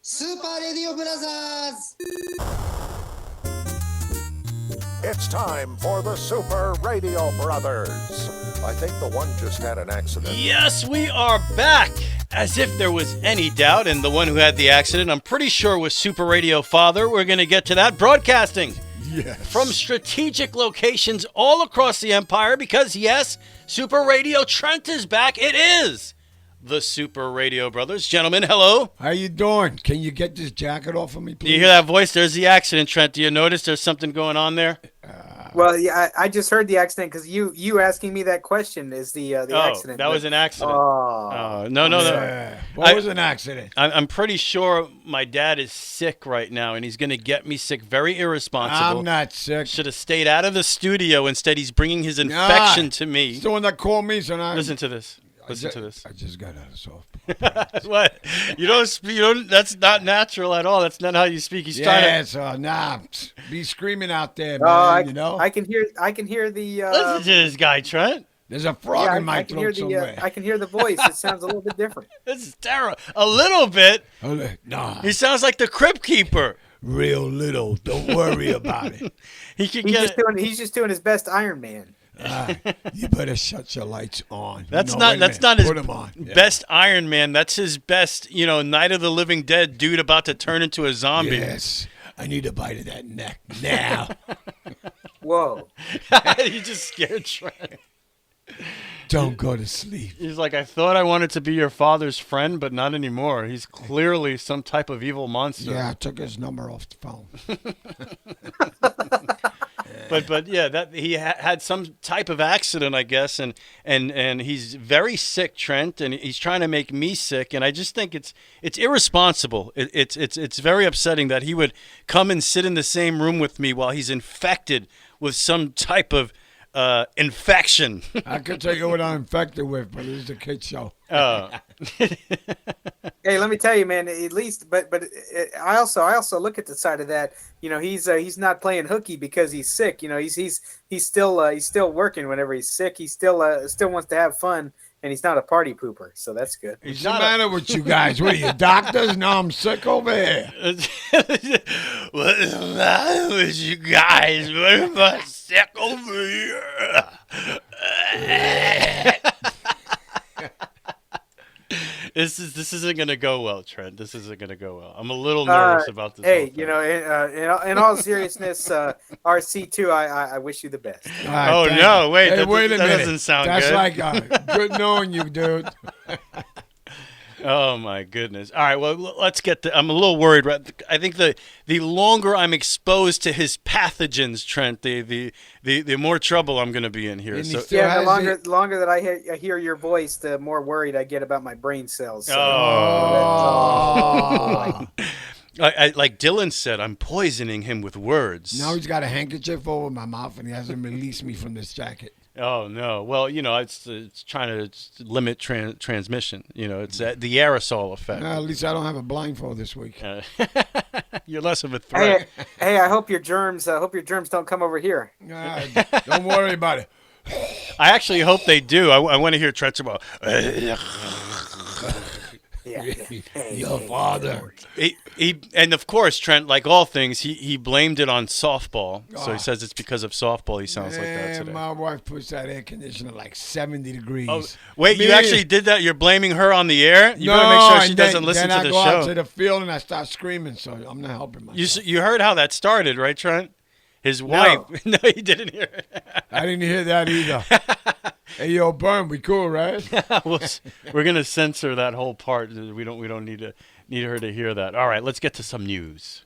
Super Radio Brothers! It's time for the Super Radio Brothers. I think the one just had an accident. Yes, we are back. As if there was any doubt, and the one who had the accident, I'm pretty sure, was Super Radio Father. We're going to get to that. Broadcasting from strategic locations all across the empire because, yes, Super Radio Trent is back. It is the Super Radio Brothers. Gentlemen, hello. How you doing? Can you get this jacket off of me, please? Do you hear that voice? There's the accident, Trent. Do you notice there's something going on there? Well, yeah, I just heard the accident because you asking me that question is the accident. That was an accident. No. What was an accident? I'm pretty sure my dad is sick right now, and he's going to get me sick. Very irresponsible. I'm not sick. Should have stayed out of the studio. Instead, he's bringing his infection to me. He's the one that called me, so now... Listen to this. Listen to this. I just got out of softball. What? You don't. That's not natural at all. That's not how you speak. He's trying to. Be screaming out there, man. You know. I can hear the. Listen to this guy, Trent. There's a frog in my throat somewhere. I can hear the voice. It sounds a little bit different. This is terrible. A little bit. Nah. He sounds like the Crypt Keeper. Real little. Don't worry about it. He's just doing his best Iron Man. You better shut your lights on. That's not his Put 'em on. best Iron Man. That's his best, Night of the Living Dead dude about to turn into a zombie. Yes. I need a bite of that neck now. Whoa. You just scared Trent. Don't go to sleep. He's like, I thought I wanted to be your father's friend, but not anymore. He's clearly some type of evil monster. Yeah, I took his number off the phone. But yeah, that he had some type of accident, I guess, and he's very sick, Trent, and he's trying to make me sick, and I just think it's irresponsible. It's very upsetting that he would come and sit in the same room with me while he's infected with some type of infection. I can tell you what I'm infected with, but it's a kid show. Hey, let me tell you, man. At least, but I also look at the side of that. He's not playing hooky because he's sick. He's still working whenever he's sick. He still wants to have fun, and he's not a party pooper. So that's good. What's the matter with you guys? What are you, doctors? No, I'm sick over here. What's the matter with you guys? What am I sick over here? This isn't gonna go well, Trent. This isn't gonna go well. I'm a little nervous about this. Hey, in all seriousness, RC2, I wish you the best. Right, no, wait, hey, wait a minute. That doesn't sound good. That's like good knowing you, dude. Oh my goodness! All right, well, let's get. I'm a little worried. Right? I think the longer I'm exposed to his pathogens, Trent, the more trouble I'm going to be in here. So, yeah, the longer that I hear your voice, the more worried I get about my brain cells. So. Like Dylan said, I'm poisoning him with words. Now he's got a handkerchief over my mouth, and he hasn't released me from this jacket. Oh no! Well, it's trying to limit transmission. It's the aerosol effect. At least I don't have a blindfold this week. You're less of a threat. Hey, I hope your germs don't come over here. Don't worry about it. I actually hope they do. I want to hear Trent about. Your father. And of course, Trent, like all things, he blamed it on softball. So he says it's because of softball he sounds like that today. My wife puts that air conditioner like 70 degrees. Oh, wait, you actually did that? You're blaming her on the air? You better make sure she doesn't listen to the show. Then I go out to the field and I start screaming, so I'm not helping myself. You heard how that started, right, Trent? His wife. No, you didn't hear it. I didn't hear that either. Hey, yo, Burn, we cool, right? We're gonna censor that whole part. We don't need her to hear that. All right, let's get to some news.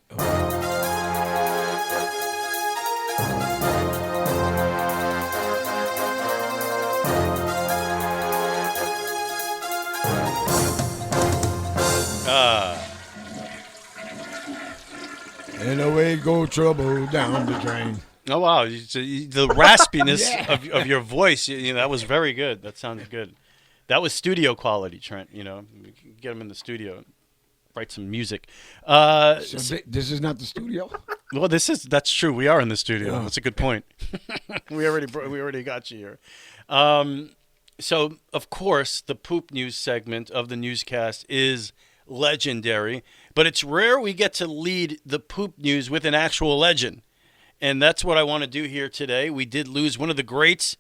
And away go trouble down the drain. Oh, wow. The raspiness of your voice, that was very good. That sounded good. That was studio quality, Trent. We can get him in the studio, write some music. This is not the studio? Well, that's true. We are in the studio. Oh. That's a good point. we already got you here. So, of course, the poop news segment of the newscast is legendary. but it's rare we get to lead the poop news with an actual legend. And that's what I want to do here today. We did lose one of the greats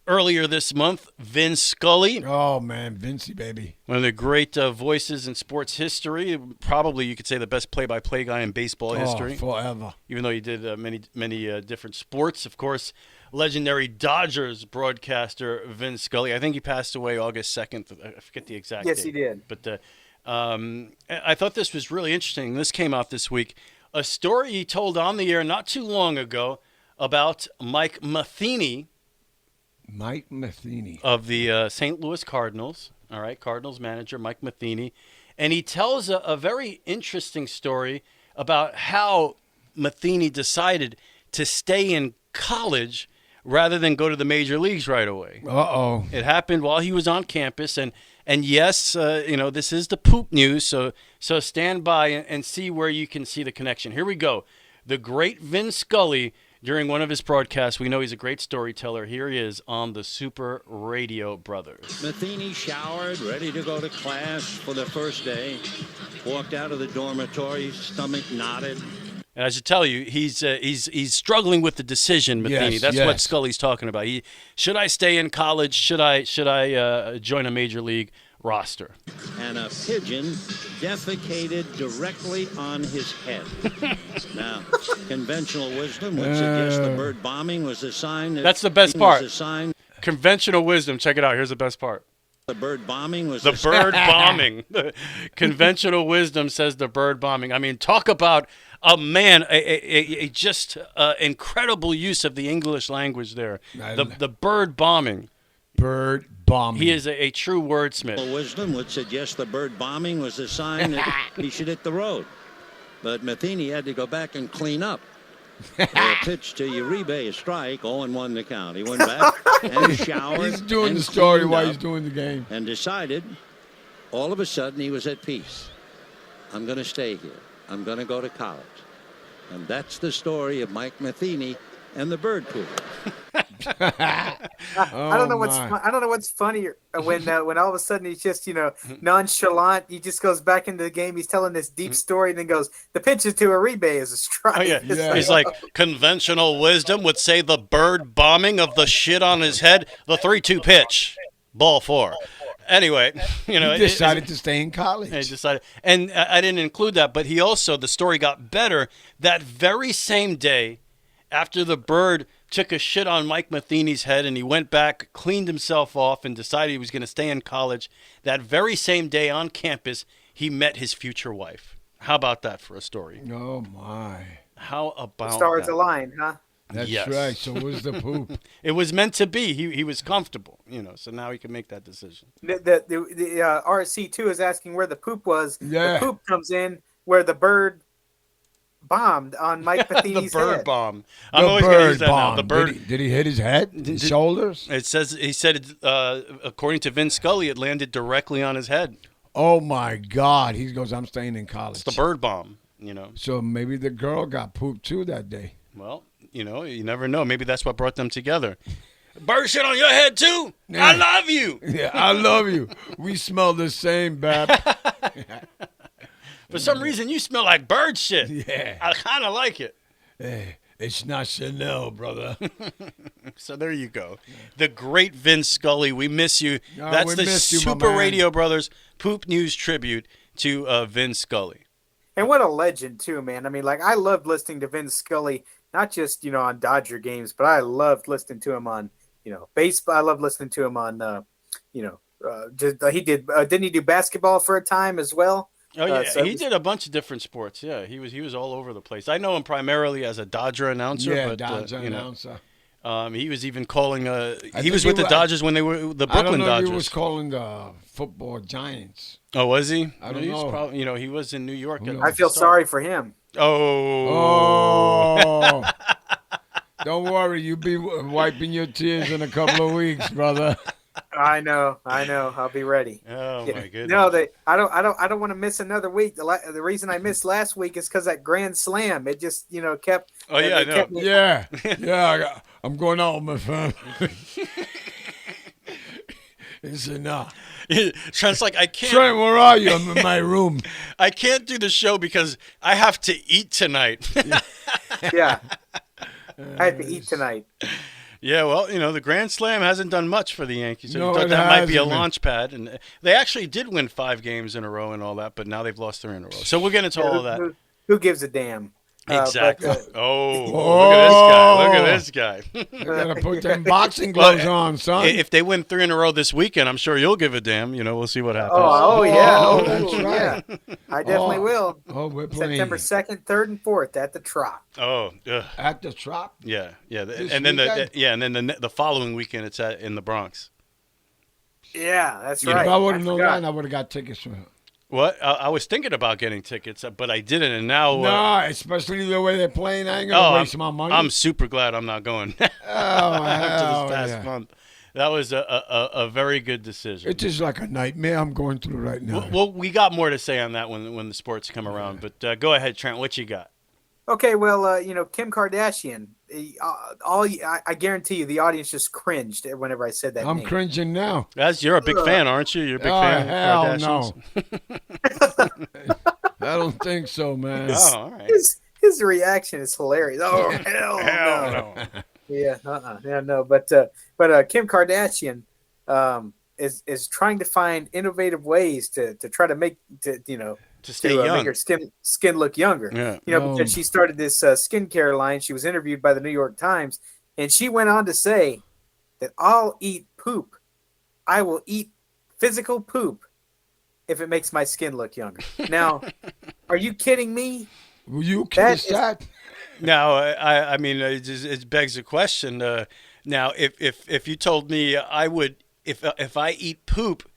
earlier this month, Vin Scully. Oh, man, Vincey, baby. One of the great voices in sports history. Probably you could say the best play-by-play guy in baseball history. Forever. Even though he did many different sports. Of course, legendary Dodgers broadcaster Vin Scully. I think he passed away August 2nd. I forget the exact date. Yes, he did. But I thought this was really interesting. This came out this week. A story he told on the air not too long ago about Mike Matheny. Mike Matheny. Of the St. Louis Cardinals. All right, Cardinals manager Mike Matheny. And he tells a very interesting story about how Matheny decided to stay in college rather than go to the major leagues right away. Uh-oh. It happened while he was on campus. And yes, this is the poop news, so stand by and see where you can see the connection. Here we go. The great Vin Scully, during one of his broadcasts, we know he's a great storyteller. Here he is on the Super Radio Brothers. Matheny showered, ready to go to class for the first day. Walked out of the dormitory, stomach knotted. And I should tell you, he's struggling with the decision, Matheny. Yes, That's yes. what Scully's talking about. Should I stay in college? Should I join a major league roster? And a pigeon defecated directly on his head. Now, conventional wisdom would suggest the bird bombing was a sign. That's the best part. Was a sign. Conventional wisdom. Check it out. Here's the best part. The bird bombing was The a bird bombing. Conventional wisdom says the bird bombing. I mean, talk about a man, a just incredible use of the English language there. The bird bombing. Bird bombing. He is a true wordsmith. Wisdom would suggest the bird bombing was a sign that he should hit the road. But Matheny had to go back and clean up. A pitch to Uribe, a strike, 0-1 the count. He went back and showered. He's doing and the story cleaned while up he's doing the game. and decided, all of a sudden, he was at peace. I'm going to stay here. I'm going to go to college. And that's the story of Mike Matheny and the bird poop. I don't know what's funnier when all of a sudden he's just nonchalant. He just goes back into the game. He's telling this deep story and then goes, the pitch is to Uribe is a strike. Oh, yeah. Yeah. He's like, conventional wisdom would say the bird bombing of the shit on his head, the 3-2 pitch, ball 4. Anyway, He decided to stay in college. He decided, and I didn't include that, but he also, the story got better that very same day after the bird took a shit on Mike Matheny's head and he went back, cleaned himself off, and decided he was going to stay in college. That very same day on campus, he met his future wife. How about that for a story? Oh, my. How about Stars that? align, huh? That's Yes. right. So was the poop. It was meant to be. He was comfortable, so now he can make that decision. The RC2 is asking where the poop was. Yeah. The poop comes in where the bird bombed on Mike The Matheny's bird head. bomb. I'm always going to use that now. The bird. Did he hit his head? His shoulders? He said, according to Vin Scully, it landed directly on his head. Oh, my God. He goes, I'm staying in college. It's the bird bomb, So maybe the girl got pooped, too, that day. Well, you never know. Maybe that's what brought them together. Bird shit on your head, too? I love you. Yeah, I love you. We smell the same, Bab. For some reason, you smell like bird shit. Yeah. I kind of like it. Hey, it's not Chanel, brother. So there you go. The great Vin Scully. We miss you. Oh, That's we the missed you, my Super man. Radio Brothers Poop News tribute to Vin Scully. And what a legend, too, man. I mean, I loved listening to Vin Scully, not just, on Dodger games, but I loved listening to him on, baseball. I loved listening to him on, he did, didn't he do basketball for a time as well? Oh yeah, So he did a bunch of different sports. Yeah, he was all over the place. I know him primarily as a Dodger announcer. Yeah, but, Dodger announcer. He was even calling. He think was with he the wa- Dodgers when they were the I don't Brooklyn know Dodgers. if he was calling the football Giants. Oh, was he? I don't He was know. probably, he was in New York. Who at knows? the I feel start. sorry for him. Oh. Oh. Don't worry. You'll be wiping your tears in a couple of weeks, brother. I know. I'll be ready. Oh my goodness. No, I don't want to miss another week. The reason I missed last week is because that Grand Slam. It just kept. Oh yeah, I it know. kept me- Yeah. I'm going out with my family. He said, nah. Trent's like, I can't. Trent, where are you? I'm in my room. I can't do the show because I have to eat tonight. Yeah. I had to eat tonight. Yeah, well, the Grand Slam hasn't done much for the Yankees. So No, you thought it that might be a hasn't, man. launch pad. And they actually did win 5 games in a row and all that, but now they've lost 3 in a row. So we'll get into all of that. Who gives a damn? Exactly. But, Look at this guy. You gotta put them boxing gloves on, son. If they win 3 in a row this weekend, I'm sure you'll give a damn. We'll see what happens. yeah. Oh, that's right. Yeah. I definitely will. Oh, we're playing. September 2nd, 3rd, and 4th at the Trop. Oh, ugh. At the Trop? Yeah. This And then weekend? the following weekend it's in the Bronx. Yeah, that's You know, right. If I would have known forgot. that, I would have got tickets for it. What? I was thinking about getting tickets, but I didn't, and now. No, especially the way they're playing, I ain't gonna waste my money. I'm super glad I'm not going oh, after hell this past yeah. month. That was a very good decision. It is like a nightmare I'm going through right now. Well, we got more to say on that when the sports come around, but go ahead, Trent. What you got? Okay, well, Kim Kardashian. I guarantee you, the audience just cringed whenever I said that I'm name. cringing now. You're a big fan, aren't you? You're a big fan hell of Kardashians? no. I don't think so, man. Oh, all right. His reaction is hilarious. Oh hell no! Yeah, yeah, no. But Kim Kardashian is trying to find innovative ways to try to make to stay young. make her skin look younger. Yeah. Because she started this skincare line. She was interviewed by the New York Times, and she went on to say that I'll eat poop. I will eat physical poop if it makes my skin look younger. Now, are you kidding me? Will you kiss that? Now, I mean, it begs a question. Now, if you told me I would, if I eat poop,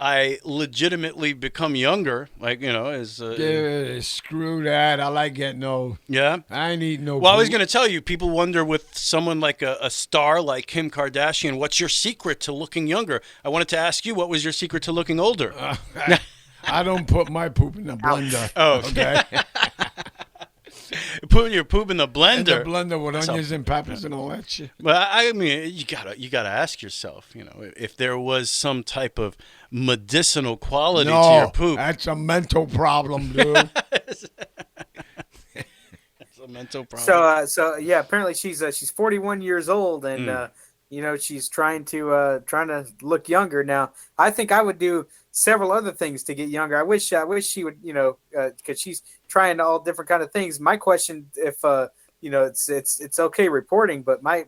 I legitimately become younger, Screw that. I like getting old. Yeah? I ain't eating no Well, I was poop. going to tell you, people wonder with someone like a star like Kim Kardashian, what's your secret to looking younger? I wanted to ask you, what was your secret to looking older? I don't put my poop in the blender. Oh, Okay. Put your poop in the blender. In the blender with onions and peppers and all that shit. But I mean, you gotta ask yourself, if there was some type of medicinal quality to your poop. That's a mental problem, dude. It's a mental problem. So yeah, apparently she's 41 years old, and she's trying to look younger. Now, I think I would do several other things to get younger. I wish she would, because she's trying all different kind of things. My question, if it's okay reporting, but I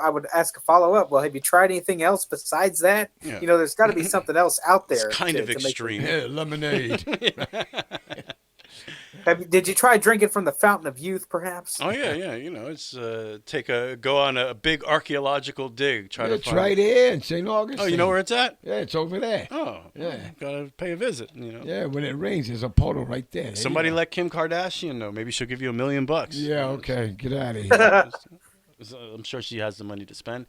would ask a follow up. Well, have you tried anything else besides that? Yeah. There's got to be something else out there. It's kind of to make extreme. Yeah, lemonade. Did you try drinking from the fountain of youth, perhaps? Oh yeah. It's go on a big archaeological dig. Yeah, try there in St. Augustine. Oh, you know where it's at? Yeah, it's over there. Oh, Yeah. Gotta pay a visit. Yeah, when it rains, there's a puddle right there. Somebody let Kim Kardashian know. Maybe she'll give you $1 million. Yeah, okay. Get out of here. I'm sure she has the money to spend.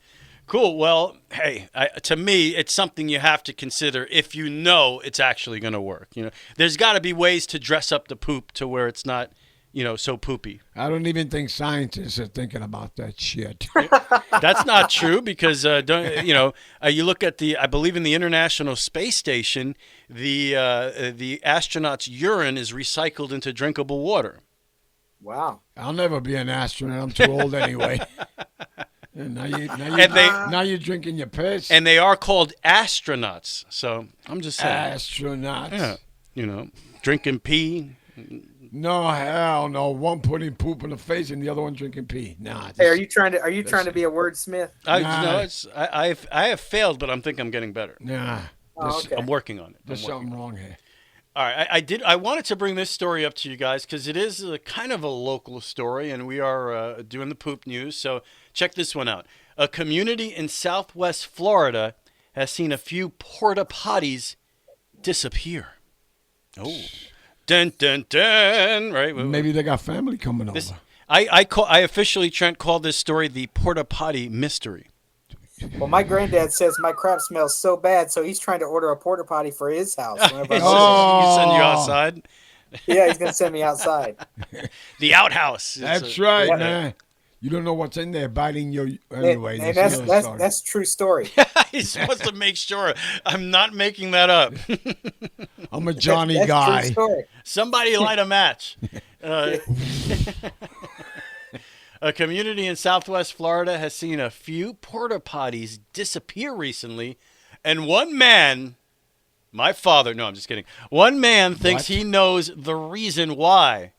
Cool. Well, hey, to me, it's something you have to consider if you know it's actually going to work. There's got to be ways to dress up the poop to where it's not, so poopy. I don't even think scientists are thinking about that shit. That's not true because you look at I believe in the International Space Station, the astronauts' urine is recycled into drinkable water. Wow. I'll never be an astronaut. I'm too old anyway. And now you're drinking your piss. And they are called astronauts. So I'm just saying. Astronauts. Yeah. Drinking pee. No, hell no. One putting poop in the face and the other one drinking pee. Nah. Hey, are you trying to be a wordsmith? I have failed, but I think I'm getting better. Nah. Okay. I'm working on it. There's something wrong here. All right, I wanted to bring this story up to you guys because it is kind of a local story, and we are doing the poop news. So check this one out. A community in Southwest Florida has seen a few porta-potties disappear. Oh, dun dun dun! Right? Maybe they got family coming over. I officially, Trent, called this story the porta-potty mystery. Well, my granddad says my crap smells so bad, so he's trying to order a porta potty for his house. He send you outside. Yeah, he's gonna send me outside. The outhouse. That's right, man. You don't know what's in there biting you anyway. And that's that's true story. He's supposed to make sure. I'm not making that up. I'm a Johnny That's guy. true story. Somebody light a match. A community in Southwest Florida has seen a few porta-potties disappear recently, and one man, my father, no, I'm just kidding. One man thinks he knows the reason why.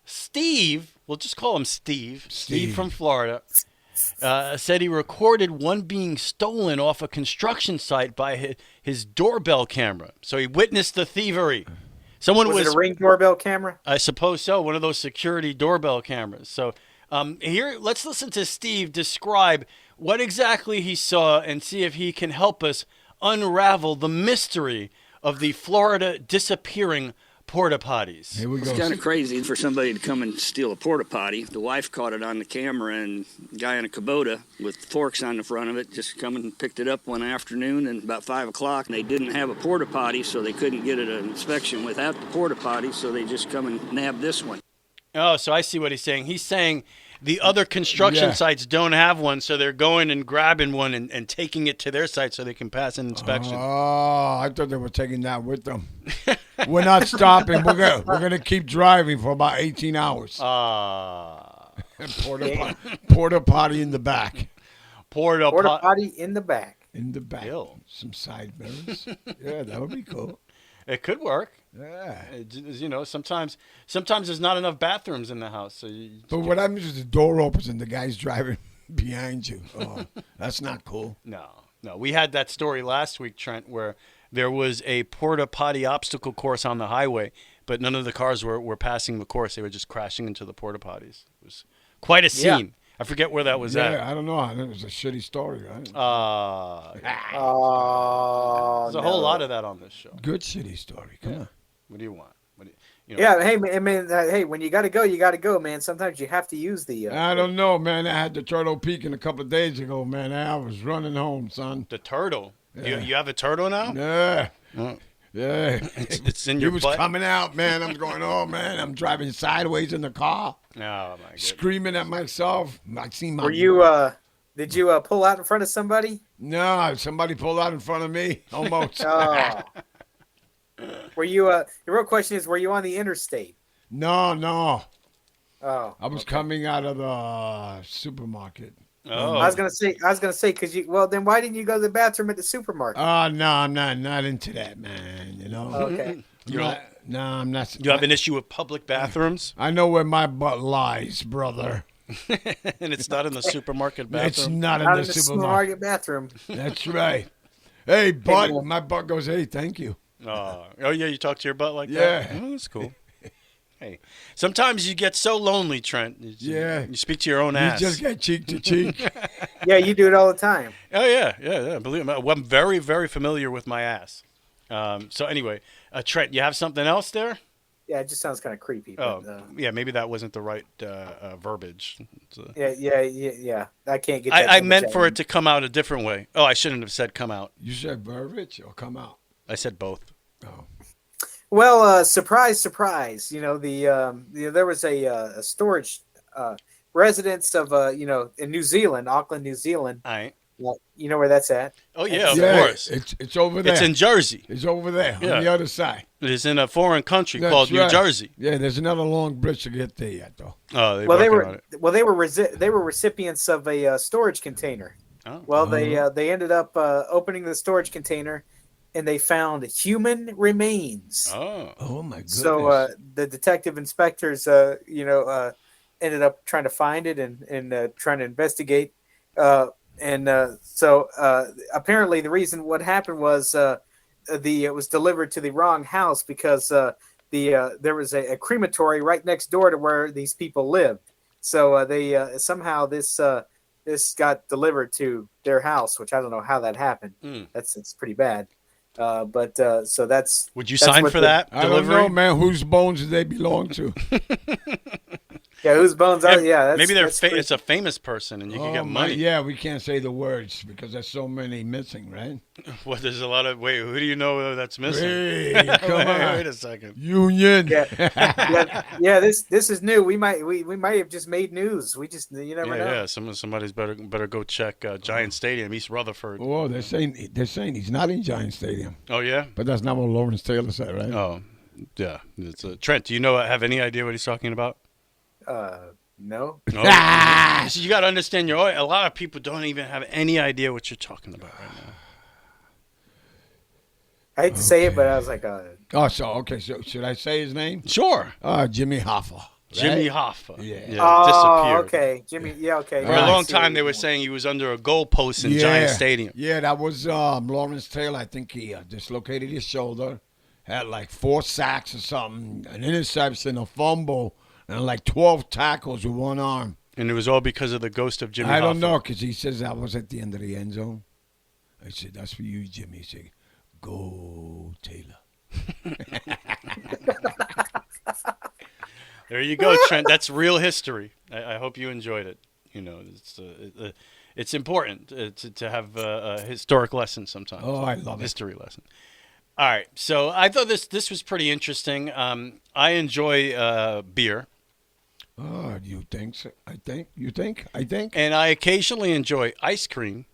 Steve, we'll just call him Steve. Steve from Florida, said he recorded one being stolen off a construction site by his doorbell camera. So he witnessed the thievery. Someone was it a Ring doorbell camera? I suppose so. One of those security doorbell cameras. So here, let's listen to Steve describe what exactly he saw and see if he can help us unravel the mystery of the Florida disappearing porta-potties. Here we go. It's kind of crazy for somebody to come and steal a porta-potty. The wife caught it on the camera, and a guy in a Kubota with forks on the front of it just come and picked it up one afternoon, and about 5 o'clock, and they didn't have a porta-potty, so they couldn't get it an inspection without the porta-potty, so they just come and nabbed this one. Oh, so I see what he's saying. He's saying the other construction sites don't have one, so they're going and grabbing one and taking it to their site so they can pass an inspection. Oh, I thought they were taking that with them. We're not stopping. We're gonna keep driving for about 18 hours. Porta potty in the back. Porta potty in the back. In the back. Ew. Some side mirrors. Yeah, that would be cool. It could work. Yeah. You know, sometimes there's not enough bathrooms in the house. So but what happens is the door opens and the guy's driving behind you. Oh, that's not cool. No. We had that story last week, Trent, where there was a porta-potty obstacle course on the highway, but none of the cars were passing the course. They were just crashing into the porta-potties. It was quite a scene. Yeah. I forget where that was at. Yeah, I don't know. It was a shitty story, right? There's a whole lot of that on this show. Good shitty story. Come on. What do you want? Yeah, hey, man, hey, when you got to go, you got to go, man. Sometimes you have to use the... I don't know, man. I had the Turtle Peak a couple of days ago, man. I was running home, son. The turtle? Yeah. You have a turtle now? Yeah. Oh. Yeah. It's in your butt? He was coming out, man. I'm going, oh, man. I'm driving sideways in the car. Oh, my goodness. Screaming at myself. I seen my... Were you, did you pull out in front of somebody? No, somebody pulled out in front of me. Almost. Oh. Were you, the real question is, were you on the interstate? No. Oh. I was coming out of the supermarket. Oh. I was gonna say, because then why didn't you go to the bathroom at the supermarket? Oh, no, I'm not into that, man. You know. Okay. I'm not. You have an issue with public bathrooms? I know where my butt lies, brother. And it's not in the supermarket bathroom? It's not in the supermarket bathroom. That's right. Hey, butt. My butt goes, hey, thank you. Oh, yeah, you talk to your butt like that? Yeah. Oh, that's cool. Hey, sometimes you get so lonely, Trent. You speak to your own ass. You just get cheek to cheek. Yeah, you do it all the time. Oh, yeah. Believe me, I'm very, very familiar with my ass. So anyway, Trent, you have something else there? Yeah, it just sounds kind of creepy. But, yeah, maybe that wasn't the right verbiage. Yeah. I can't get. I meant for it to come out a different way. Oh, I shouldn't have said come out. You said verbiage or come out? I said both. Oh. Well, surprise. You know, there was a storage residence of in New Zealand, Auckland, New Zealand. All right. You know where that's at? Oh yeah, of course. It's over there. It's in Jersey. It's over there on the other side. It's in a foreign country called New Jersey. Yeah, there's another long bridge to get there yet, though. Oh, they were recipients of a storage container. Oh. Well, they ended up opening the storage container, and they found human remains. Oh my goodness! So the detective inspectors, ended up trying to find it and trying to investigate. So apparently, the reason what happened was it was delivered to the wrong house because there was a crematory right next door to where these people lived. So they somehow this got delivered to their house, which I don't know how that happened. It's pretty bad. So that's. Would you sign for that? I don't know, man. Whose bones do they belong to? Yeah, whose bones are? Yeah, maybe that's it's a famous person, and you can get money. Yeah, we can't say the words because there's so many missing, right? Well, there's a lot of. Wait, who do you know that's missing? Hey, come on. Wait a second. Union. Yeah. This is new. We might have just made news. We just you never know. Yeah. Somebody's better go check Giant Stadium, East Rutherford. Oh, they're saying he's not in Giant Stadium. Oh yeah, but that's not what Lawrence Taylor said, right? Oh, yeah. It's Trent. Do you have any idea what he's talking about? No. So you got to understand. A lot of people don't even have any idea what you're talking about right now. I hate to say it, but I was like, So should I say his name? Sure. Jimmy Hoffa. Jimmy Hoffa. Yeah. Disappeared. Okay. Jimmy. Yeah. Okay. For a long time, they were saying he was under a goalpost in Giant Stadium. Yeah, that was Lawrence Taylor. I think he dislocated his shoulder, had like 4 sacks or something, an interception, a fumble, and like 12 tackles with one arm. And it was all because of the ghost of Jimmy Hoffa. I don't know, because he says I was at the end of the end zone. I said, that's for you, Jimmy. He said, go, Taylor. There you go, Trent. That's real history. I hope you enjoyed it. It's important to have a historic lesson sometimes. Oh, I love history lesson. All right, so I thought this was pretty interesting. I enjoy beer. Oh, you think so? I think. And I occasionally enjoy ice cream.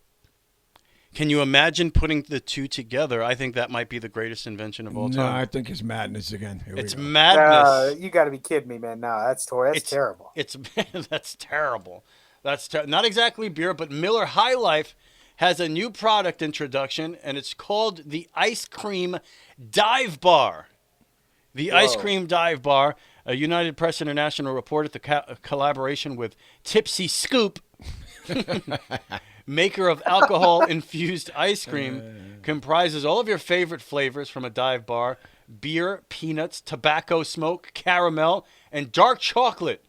Can you imagine putting the two together? I think that might be the greatest invention of all time. No, I think it's madness again. It's madness. You got to be kidding me, man. No, that's terrible. That's terrible. Not exactly beer, but Miller High Life has a new product introduction, and it's called the Ice Cream Dive Bar. The Ice Cream Dive Bar, a United Press International reported the collaboration with Tipsy Scoop, maker of alcohol-infused ice cream, comprises all of your favorite flavors from a dive bar: beer, peanuts, tobacco smoke, caramel, and dark chocolate.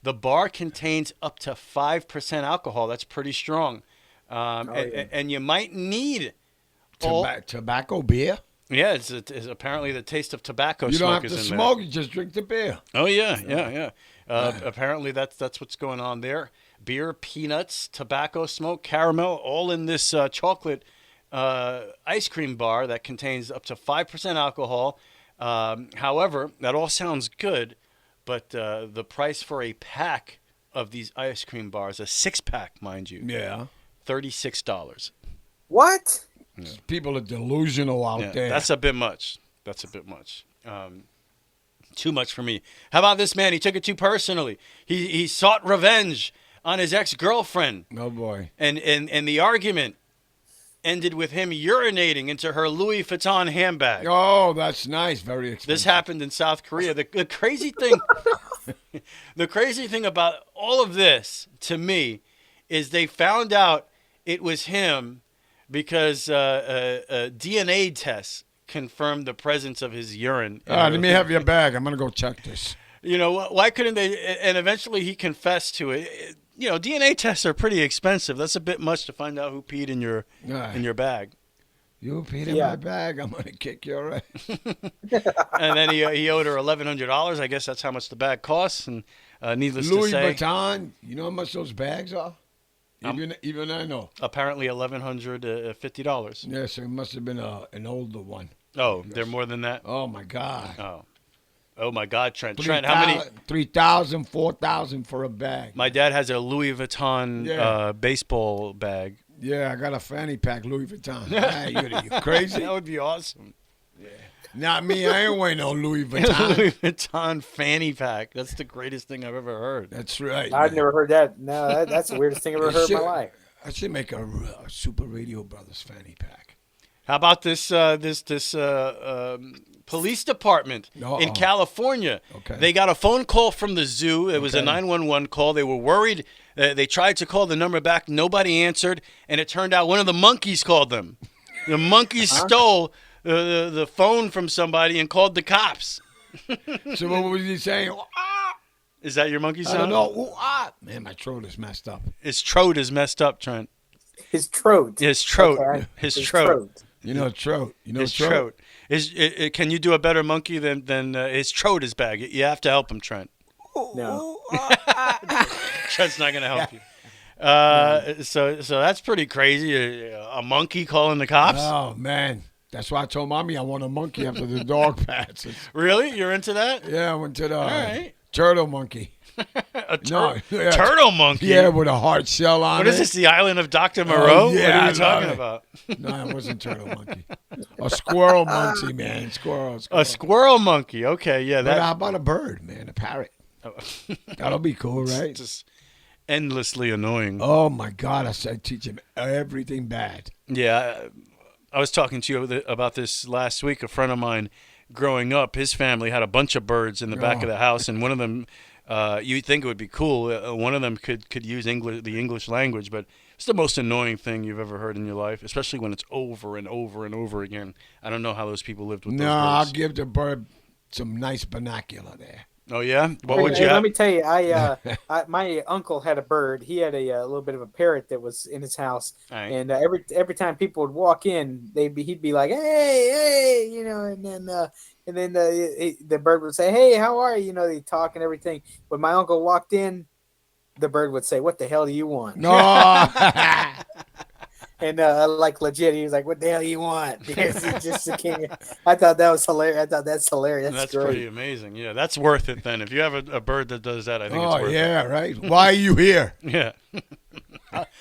The bar contains up to 5% alcohol. That's pretty strong. And you might need tobacco beer. Yeah, it's apparently the taste of tobacco. You smoke don't have is to in smoke; there. you just drink the beer. Oh yeah. Apparently that's what's going on there. Beer, peanuts, tobacco smoke, caramel, all in this chocolate ice cream bar that contains up to 5% alcohol. However, that all sounds good, but the price for a pack of these ice cream bars, a 6-pack, mind you, $36. What? Yeah. People are delusional out there. That's a bit much. Too much for me. How about this man? He took it too personally. He sought revenge on his ex-girlfriend. Oh, boy. And the argument ended with him urinating into her Louis Vuitton handbag. Oh, that's nice. Very expensive. This happened in South Korea. The crazy thing the crazy thing about all of this, to me, is they found out it was him because a DNA test confirmed the presence of his urine. Let me have your bag. I'm going to go check this. Why couldn't they? And eventually he confessed to it. DNA tests are pretty expensive. That's a bit much to find out who peed in your bag. You peed in my bag, I'm going to kick your ass. And then he owed her $1,100. I guess that's how much the bag costs. And needless Louis to say, Vuitton, you know how much those bags are? Even I know. Apparently $1,150. Yeah, so it must have been an older one. Oh, they're more than that? Oh, my God. Oh my God, Trent. Trent, how many? 3,000, 4,000 for a bag. My dad has a Louis Vuitton baseball bag. Yeah, I got a fanny pack Louis Vuitton. You crazy? That would be awesome. Yeah. Not me. I ain't wearing no Louis Vuitton. Louis Vuitton fanny pack. That's the greatest thing I've ever heard. That's right. I've never heard that. No, that's the weirdest thing I've ever heard in my life. I should make a Super Radio Brothers fanny pack. How about this police department in California? Okay. They got a phone call from the zoo. It was a 911 call. They were worried. They tried to call the number back. Nobody answered. And it turned out one of the monkeys called them. The monkey stole the phone from somebody and called the cops. So what was he saying? Is that your monkey sound? I don't know. Man, my throat is messed up. His throat is messed up, Trent. His throat. His throat. Okay. His throat. You know throat. You know his throat. Can you do a better monkey than his throat is bag? You have to help him, Trent. No. Trent's not going to help you. So that's pretty crazy. A monkey calling the cops? Oh, man. That's why I told Mommy I want a monkey after the dog passes. Really? You're into that? Yeah, I went to the right. turtle monkey. Turtle monkey? Yeah, with a hard shell on it. What is this, the island of Dr. Moreau? Yeah, what are I you talking love it. about? No, it wasn't turtle monkey. A squirrel monkey, man. Squirrel. A squirrel monkey. Okay, yeah. But That, how about a bird, man? A parrot. That'll be cool, right? just endlessly annoying. Oh, my God. I said teach him everything bad. Yeah, I was talking to you about this last week. A friend of mine, growing up, his family had a bunch of birds in the back of the house, and one of them, you'd think it would be cool. One of them could use the English language, but it's the most annoying thing you've ever heard in your life, especially when it's over and over and over again. I don't know how those people lived with those birds. I'll give the bird some nice vernacular there. Oh yeah, what would you Let have? me tell you, my uncle had a bird. He had a little bit of a parrot that was in his house, Right. and every time people would walk in, he'd be like, "Hey, hey," and then the bird would say, "Hey, how are you?" They'd talk and everything. When my uncle walked in, the bird would say, "What the hell do you want?" No. And like legit, he was like, "What the hell do you want?" Because he's just the king. I thought that was hilarious. I thought that's hilarious. That's great. pretty amazing. Yeah, that's worth it then. If you have a bird that does that, I think it's Oh, worth yeah, right. Why are you here? it. Yeah.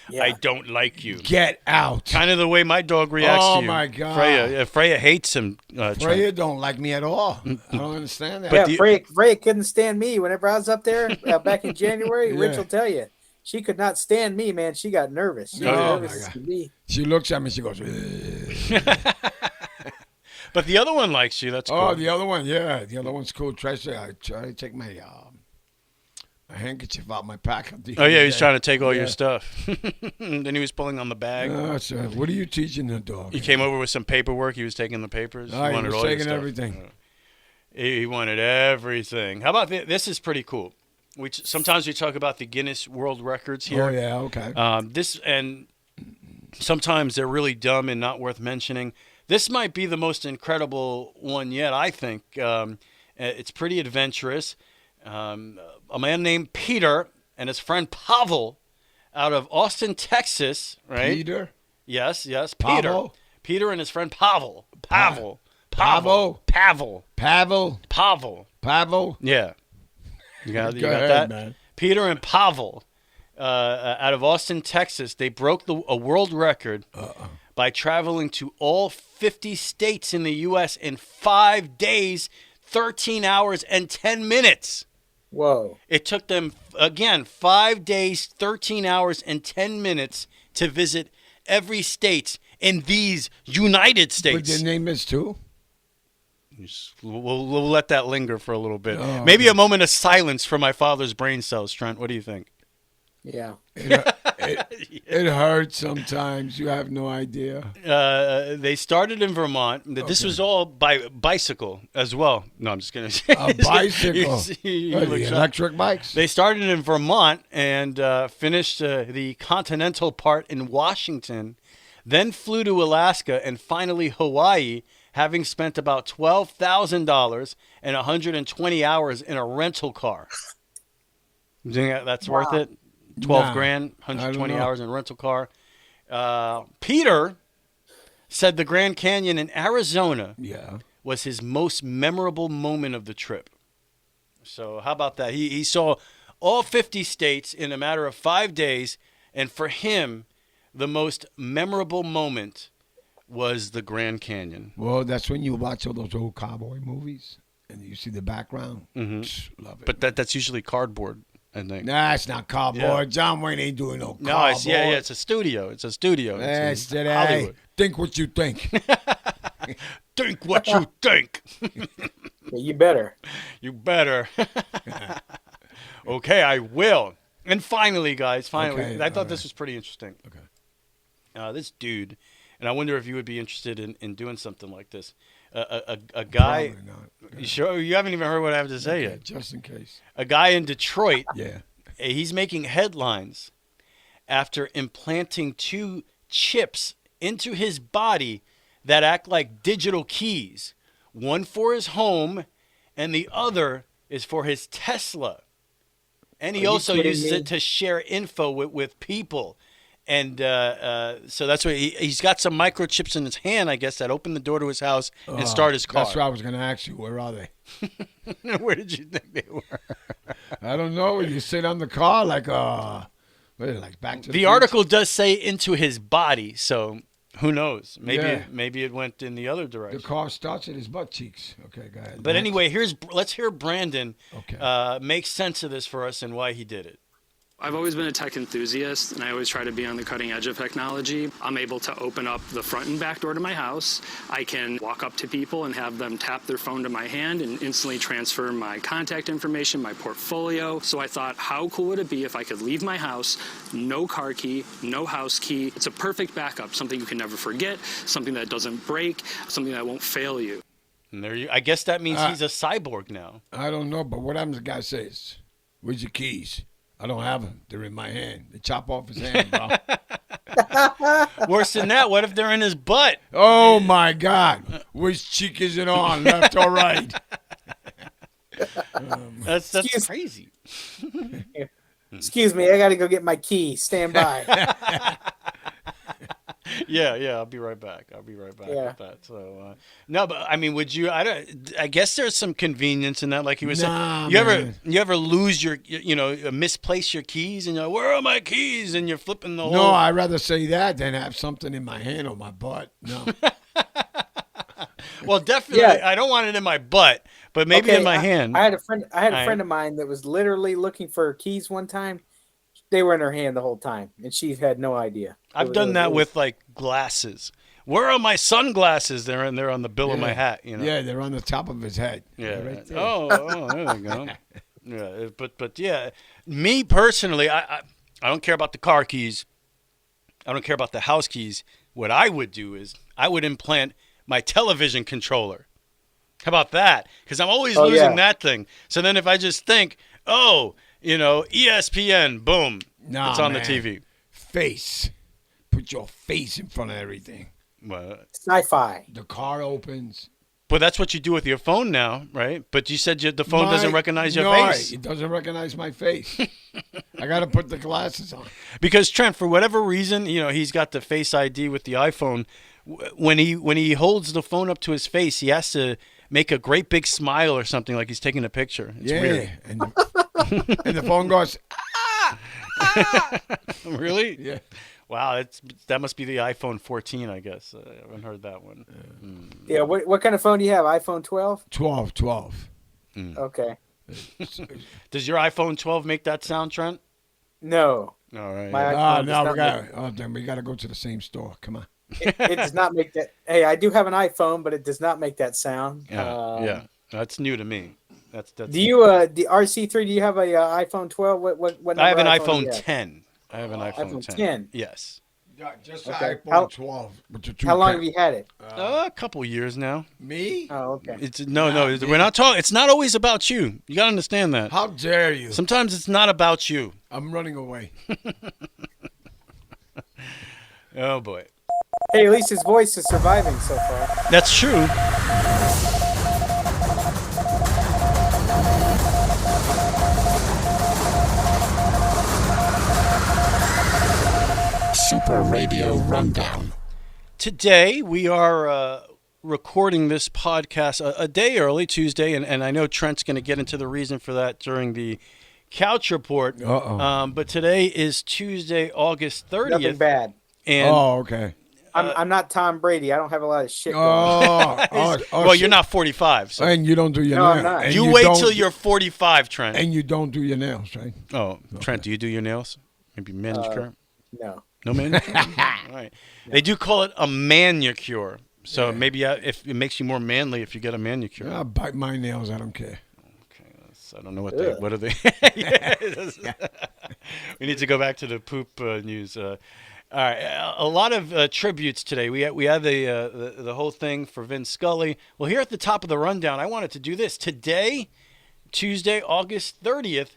Yeah. I don't like you. Get out. Kind of the way my dog reacts to you. Oh, my God. Freya. Yeah, Freya hates him. Trent. Freya don't like me at all. I don't understand that. But Yeah, Freya couldn't stand me whenever I was up there back in January. Yeah. Rich will tell you. She could not stand me, man. She got nervous. She was Oh, nervous my as God. could be. She looks at me. She goes, "Ugh." But the other one likes you. That's cool. Oh, the other one, yeah. The other one's cool. I try to take my handkerchief out my pocket. Oh, yeah, he was trying to take all your stuff. Then he was pulling on the bag. What are you teaching the dog? He came over with some paperwork. He was taking the papers. Oh, he wanted was all your taking stuff. everything. He wanted everything. How about this? Is pretty cool. Sometimes we talk about the Guinness World Records here. Oh, yeah, okay. Sometimes they're really dumb and not worth mentioning. This might be the most incredible one yet, I think. It's pretty adventurous. A man named Peter and his friend Pavel out of Austin, Texas, right? Peter? Yes, Pavel? Peter and his friend Pavel. Pavel? Yeah. You got Go that? ahead, man. Peter and Pavel out of Austin, Texas, they broke a world record by traveling to all 50 states in the U.S. in 5 days, 13 hours, and 10 minutes. Whoa. It took them, again, 5 days, 13 hours, and 10 minutes to visit every state in these United But States. your name is too? We'll let that linger for a little bit. Oh, Maybe a moment of silence for my father's brain cells, Trent. What do you think? Yeah. It hurts sometimes. You have no idea. They started in Vermont. This was all by bicycle as well. No, I'm just kidding. A bicycle. You What, look the shocked. electric bikes? They started in Vermont and finished the continental part in Washington, then flew to Alaska and finally Hawaii, having spent about $12,000 and 120 hours in a rental car. You think that's worth it? 12 Nah, grand, I don't 120 know. hours in a rental car. Peter said the Grand Canyon in Arizona Yeah. was his most memorable moment of the trip. So how about that? He saw all 50 states in a matter of 5 days, and for him, the most memorable moment was the Grand Canyon. Well, that's when you watch all those old cowboy movies and you see the background. Love it. But that's usually cardboard, I think. Nah, it's not cowboy. Yeah. John Wayne ain't doing no cowboy. No, it's a studio. It's a studio. That's It's it. in Hollywood. Think what you think. Think what you think. Yeah, you better. You better. Okay, I will. And finally, guys, Okay, I thought all this right. was pretty interesting. Okay. This dude, and I wonder if you would be interested in doing something like this. A guy. Probably not. You sure? You haven't even heard what I have to say Okay, yet. just in case. A guy in Detroit. Yeah. He's making headlines after implanting 2 chips into his body that act like digital keys. One for his home, and the other is for his Tesla. And Are he you also kidding uses me? it to share info with people. And so that's why he's got some microchips in his hand, I guess, that open the door to his house and start his car. That's what I was going to ask you. Where are they? Where did you think they were? I don't know. You sit on the car like what is it, like Back to the The Future? article does say into his body, so who knows? Maybe Yeah. maybe it went in the other The direction. car starts at his butt cheeks. Okay, go ahead. But Next. anyway, let's hear Brandon Okay. make sense of this for us and why he did it. I've always been a tech enthusiast, and I always try to be on the cutting edge of technology. I'm able to open up the front and back door to my house. I can walk up to people and have them tap their phone to my hand and instantly transfer my contact information, my portfolio. So I thought, how cool would it be if I could leave my house, no car key, no house key? It's a perfect backup, something you can never forget, something that doesn't break, something that won't fail you. And there I guess that means he's a cyborg now. I don't know, but what happens? The guy says, "Where's your keys?" I don't have them. They're in my hand. They chop off his hand, bro. Worse than that, what if they're in his butt? Oh my God! Which cheek is it on, left or right? That's Excuse- crazy. Excuse me, I got to go get my key. Stand by. Yeah, I'll be right back. Yeah. With that. So, no, but I mean, would you? I guess there's some convenience in that, like he was Nah, saying. You man. ever lose your, misplace your keys, and you're like, where are my keys? And you're flipping the whole. No, I'd rather say that than have something in my hand or my butt. No. Well, definitely, Yeah. I don't want it in my butt, but maybe Okay, in my hand. I had a friend. I had a All friend of mine that was literally looking for her keys one time. They were in her hand the whole time, and she had no idea. I've done that with like glasses. Where are my sunglasses? They're on the bill of my hat. Yeah, they're on the top of his head. Yeah. They're right there. Oh, there we go. Yeah, but yeah, me personally, I don't care about the car keys. I don't care about the house keys. What I would do is I would implant my television controller. How about that? Because I'm always losing that thing. So then if I just think, ESPN, boom, Nah, it's on man. the TV. Face. Put your face in front of everything. Well, Sci-fi. The car opens. but that's what you do with your phone now, right? But you said the phone doesn't recognize your No, face. it doesn't recognize my face. I got to put the glasses on. Because Trent, for whatever reason, he's got the Face ID with the iPhone. When he holds the phone up to his face, he has to make a great big smile or something like he's taking a picture. It's weird. And and the phone goes, Really? yeah. Wow, that must be the iPhone 14, I guess. I haven't heard that one. Yeah. What kind of phone do you have? iPhone 12? 12. Okay. Does your iPhone 12 make that sound, Trent? No. All right. My yeah. iPhone No, does not we got to go to the same store. Come on. it does not make that. Hey, I do have an iPhone, but it does not make that sound. Yeah. That's new to me. That's. Do you the RC3? Do you have a iPhone 12? What I have an number iPhone do you have? 10. I have an iPhone iPhone 10. 10. Yes. Just Okay. iPhone 12. With the two How long cam- have you had it? A couple years now. Me? Oh, okay. It's no. We're not talking. It's not always about you. You gotta understand that. How dare you? Sometimes it's not about you. I'm running away. Oh boy. Hey, at least his voice is surviving so far. That's true. Super Radio Rundown. Today we are recording this podcast a day early, Tuesday, and I know Trent's going to get into the reason for that during the Couch Report. Uh-oh. But today is Tuesday, August 30th. Nothing bad. And Oh, okay. I'm not Tom Brady. I don't have a lot of shit going on. well, you're not 45, so And you don't do your No, I'm nails. not. And you wait don't- till you're 45, Trent. And you don't do your nails, right? Oh, Trent, do you do your nails? Maybe manicure? No. No manicure? All right. They do call it a manicure. So maybe if it makes you more manly if you get a manicure. I'll bite my nails. I don't care. I don't know what are they. Yeah, it is. We need to go back to the poop news. All right, a lot of tributes today. We had the whole thing for Vince Scully. Well, here at the top of the rundown, I wanted to do this today, Tuesday, August 30th,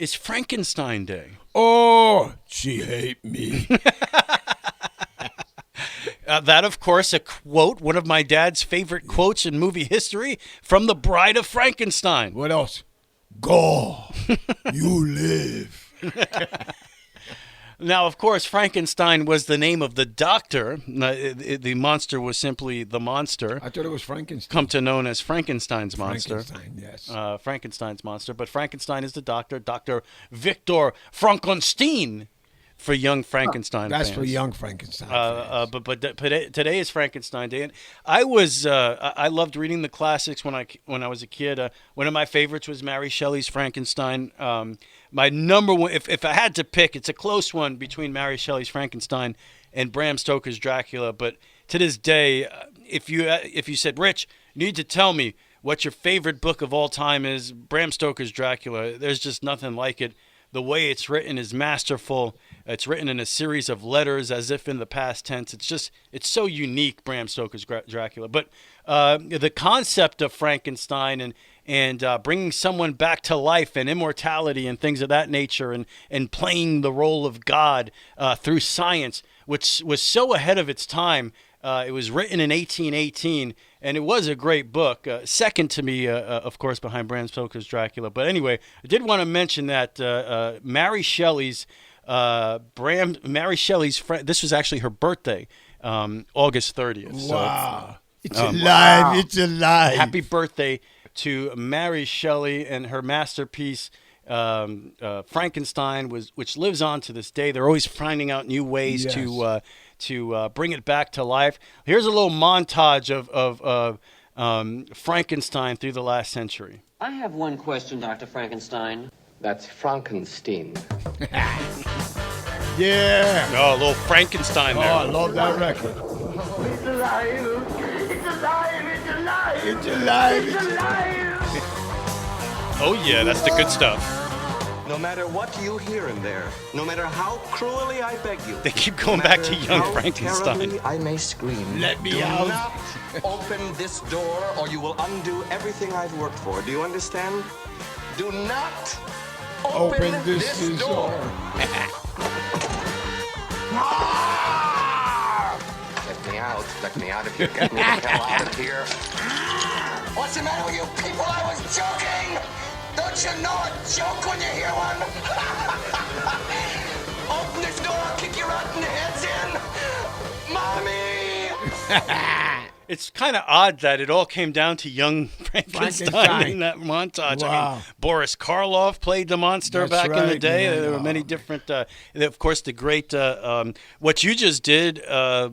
is Frankenstein Day. Oh, she hate me. That, of course, a quote, one of my dad's favorite quotes in movie history from The Bride of Frankenstein. What else? Go. You live. Now, of course, Frankenstein was the name of the doctor. The monster was simply the monster. I thought it was Frankenstein. Come to known as Frankenstein's monster. Frankenstein, yes. Frankenstein's monster. But Frankenstein is the doctor. Dr. Victor Frankenstein for young Frankenstein That's fans. for young Frankenstein fans. But today is Frankenstein Day, and I loved reading the classics when I was a kid. One of my favorites was Mary Shelley's Frankenstein. My number one, if I had to pick, it's a close one between Mary Shelley's Frankenstein and Bram Stoker's Dracula. But to this day, if you said, Rich, you need to tell me what your favorite book of all time is, Bram Stoker's Dracula. There's just nothing like it. The way it's written is masterful. It's written in a series of letters as if in the past tense. It's so unique, Bram Stoker's Dracula. But the concept of Frankenstein and bringing someone back to life and immortality and things of that nature and playing the role of God through science, which was so ahead of its time. It was written in 1818, and it was a great book. Second to me, of course, behind Bram Stoker's Dracula. But anyway, I did want to mention that Mary Shelley's this was actually her birthday, August 30th. Wow. It's alive. Wow. It's alive. Happy birthday to Mary Shelley and her masterpiece, Frankenstein, which lives on to this day. They're always finding out new ways to bring it back to life. Here's a little montage of Frankenstein through the last century. I have one question, Dr. Frankenstein. That's Frankenstein. Yeah. Oh, a little Frankenstein there. Oh, I love that record. It's alive! It's alive! It's alive! It's alive! It's alive! Oh, yeah, that's the good stuff. No matter what you hear in there, no matter how cruelly I beg you, They keep going back to young Frankenstein. terribly I may scream. Let me Do out. not open this door, or you will undo everything I've worked for. Do you understand? Do not open this door. Let me out. Let me out of here. Get me the hell out of here. What's the matter with you people? I was joking! Don't you know a joke when you hear one? Open this door, I'll kick your rotten heads in! Mommy! It's kind of odd that it all came down to young Frankenstein in that montage. Wow. I mean, Boris Karloff played the monster That's back in the right, day. man. There were many different, of course, the great, what you just did of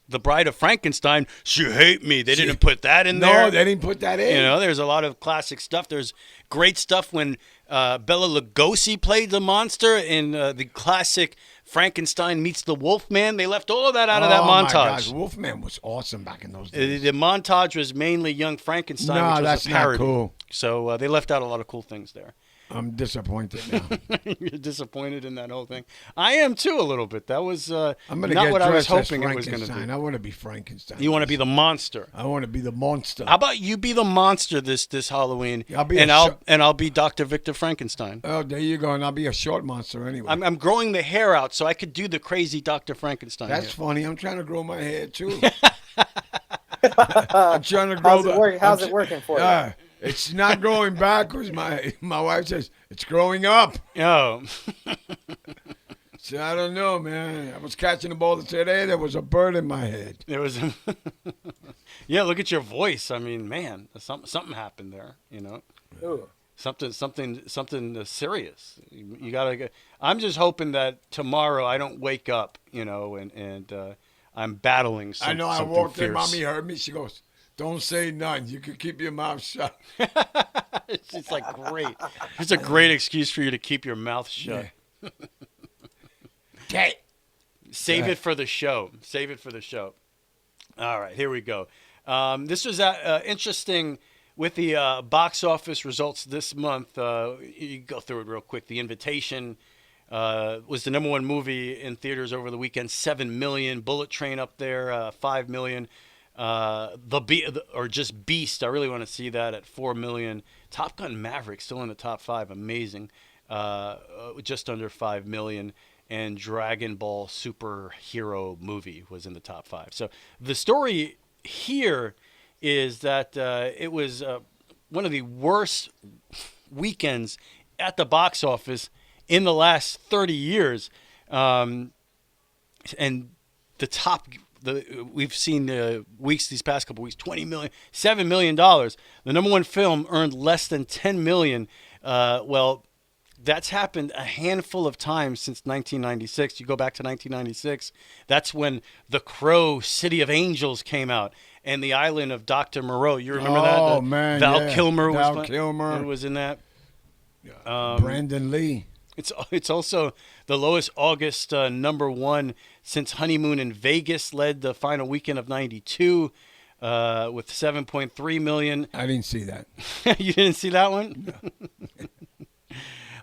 The Bride of Frankenstein, She Hate Me. They didn't put that in there. No, they didn't put that in. You know, there's a lot of classic stuff. There's great stuff when Bela Lugosi played the monster in the classic Frankenstein Meets the Wolfman. They left all of that out of that montage. Oh, my gosh. Wolfman was awesome back in those days. The montage was mainly young Frankenstein, No, which was that's a not parody. cool. So they left out a lot of cool things there. I'm disappointed now. You're disappointed in that whole thing. I am too a little bit. That was I'm gonna not get what I was dressed as hoping it was going to Frankenstein. be. I want to be Frankenstein. You want to be the monster. I want to be the monster. How about you be the monster this Halloween? I'll be I'll be Dr. Victor Frankenstein. Oh, there you go. And I'll be a short monster anyway. I'm growing the hair out so I could do the crazy Dr. Frankenstein. That's hair. funny. I'm trying to grow my hair too. I'm trying to grow. How's it working for you? It's not growing backwards. My wife says it's growing up. Oh. So I don't know, man. I was catching the ball today. There was a bird in my head. There was a yeah, look at your voice. I mean, man, something happened there, you know. Ooh. Something serious. You gotta get. I'm just hoping that tomorrow I don't wake up, you know, and I'm battling something. I know. I something walked in. fierce. Mommy heard me. She goes, "Don't say nothing. You can keep your mouth shut." It's like great. It's a great excuse for you to keep your mouth shut. Yeah. Save it for the show. Save it for the show. All right, here we go. This was interesting with the box office results this month. You go through it real quick. The Invitation was the #1 movie in theaters over the weekend. 7 million. Bullet Train up there, 5 million. Just Beast. I really want to see that at 4 million. Top Gun Maverick still in the top 5. Amazing. Just under 5 million. And Dragon Ball Superhero movie was in the top 5. So the story here is that it was one of the worst weekends at the box office in the last 30 years. And we've seen weeks, these past couple weeks, $20 million, $7 million. The number one film earned less than $10 million. Well, that's happened a handful of times since 1996. You go back to 1996. That's when The Crow, City of Angels came out, and The Island of Dr. Moreau. You remember that? Oh, man, Val yeah. Kilmer Val Kilmer was in that. Brandon Lee. It's also the lowest August number one since Honeymoon in Vegas led the final weekend of 92 with 7.3 million. I didn't see that. You didn't see that one? No.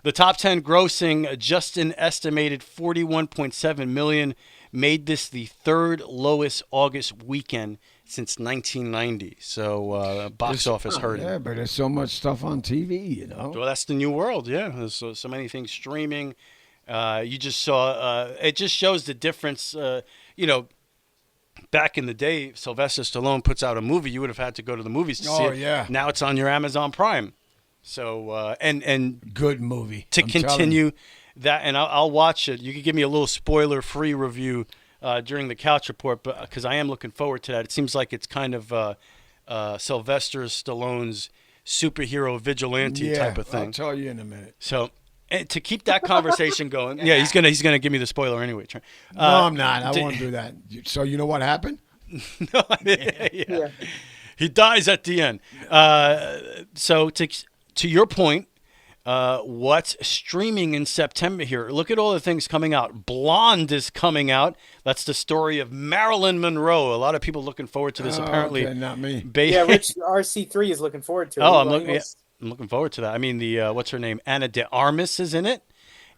The top 10 grossing, just an estimated 41.7 million, made this the third lowest August weekend since 1990. So box office hurting. Yeah, but there's so much stuff on TV, you know. Well, that's the new world, yeah. There's so many things streaming. You just saw, it just shows the difference. Back in the day, Sylvester Stallone puts out a movie, you would have had to go to the movies to see it. Yeah. Now it's on your Amazon Prime. So, and good movie. To continue that, and I'll watch it. You could give me a little spoiler-free review during the Couch Report, but because I am looking forward to that. It seems like it's kind of Sylvester Stallone's superhero vigilante type of thing. I'll tell you in a minute. So, and to keep that conversation going, he's gonna give me the spoiler anyway. No, I'm not. I won't do that. So you know what happened? No, yeah. He dies at the end. So to your point, what's streaming in September here? Look at all the things coming out. Blonde is coming out. That's the story of Marilyn Monroe. A lot of people looking forward to this. Apparently, okay, not me. Rich RC3 is looking forward to it. Oh, I'm looking forward to that. I mean, the what's her name? Ana de Armas is in it,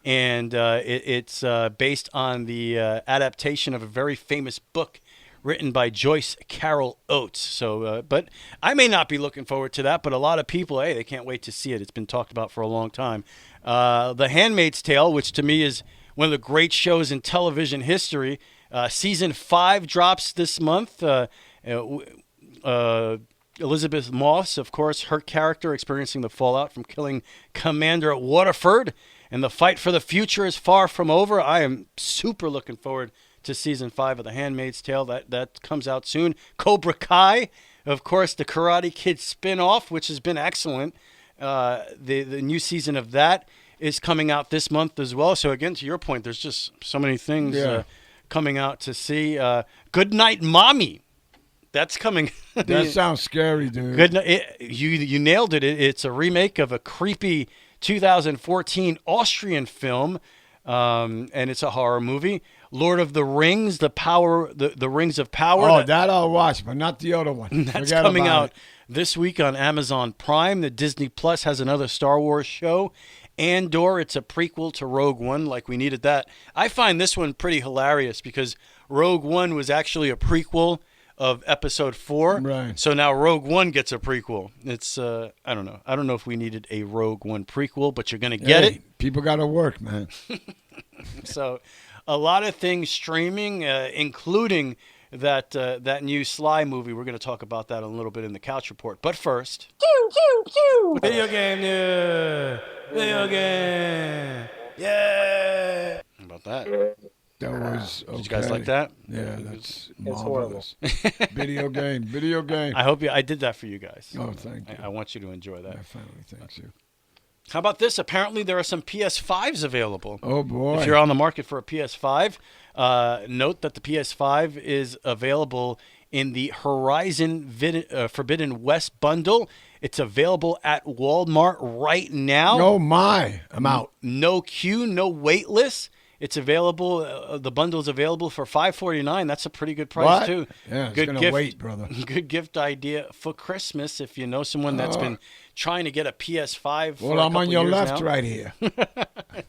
and it's based on the adaptation of a very famous book written by Joyce Carol Oates. So, but I may not be looking forward to that, but a lot of people, they can't wait to see it. It's been talked about for a long time. The Handmaid's Tale, which to me is one of the great shows in television history. Season 5 drops this month. Elizabeth Moss, of course, her character experiencing the fallout from killing Commander Waterford, and the fight for the future is far from over. I am super looking forward to season 5 of The Handmaid's Tale. That comes out soon. Cobra Kai, of course, the Karate Kid spin-off, which has been excellent. The new season of that is coming out this month as well. So again, to your point, there's just so many things coming out to see. Good Night Mommy. That's coming. That sounds scary, dude. Good night. You nailed it. It's a remake of a creepy 2014 Austrian film, and it's a horror movie. Lord of the Rings, the Rings of Power. Oh, that I'll watch, but not the other one. That's coming out this week on Amazon Prime. The Disney Plus has another Star Wars show. Andor, it's a prequel to Rogue One, like we needed that. I find this one pretty hilarious because Rogue One was actually a prequel of Episode 4. Right. So now Rogue One gets a prequel. It's I don't know. I don't know if we needed a Rogue One prequel, but you're going to get it. People got to work, man. So a lot of things streaming, including that new Sly movie. We're going to talk about that a little bit in the Couch Report. But first, video game news. Video game. Yeah. How about that? That was okay. Did you guys like that? Yeah, that's horrible. Video game. I hope I did that for you guys. Oh, thank you. I want you to enjoy that. I finally thank you. How about this? Apparently, there are some PS5s available. Oh, boy. If you're on the market for a PS5, note that the PS5 is available in the Horizon Forbidden West bundle. It's available at Walmart right now. Oh, my. I'm out. No queue, no wait list. It's available. The bundle is available for $5.49. That's a pretty good price too. Yeah, good gonna gift, wait, brother. Good gift idea for Christmas if you know someone that's been trying to get a PS5. Well, I'm on your left now. right here.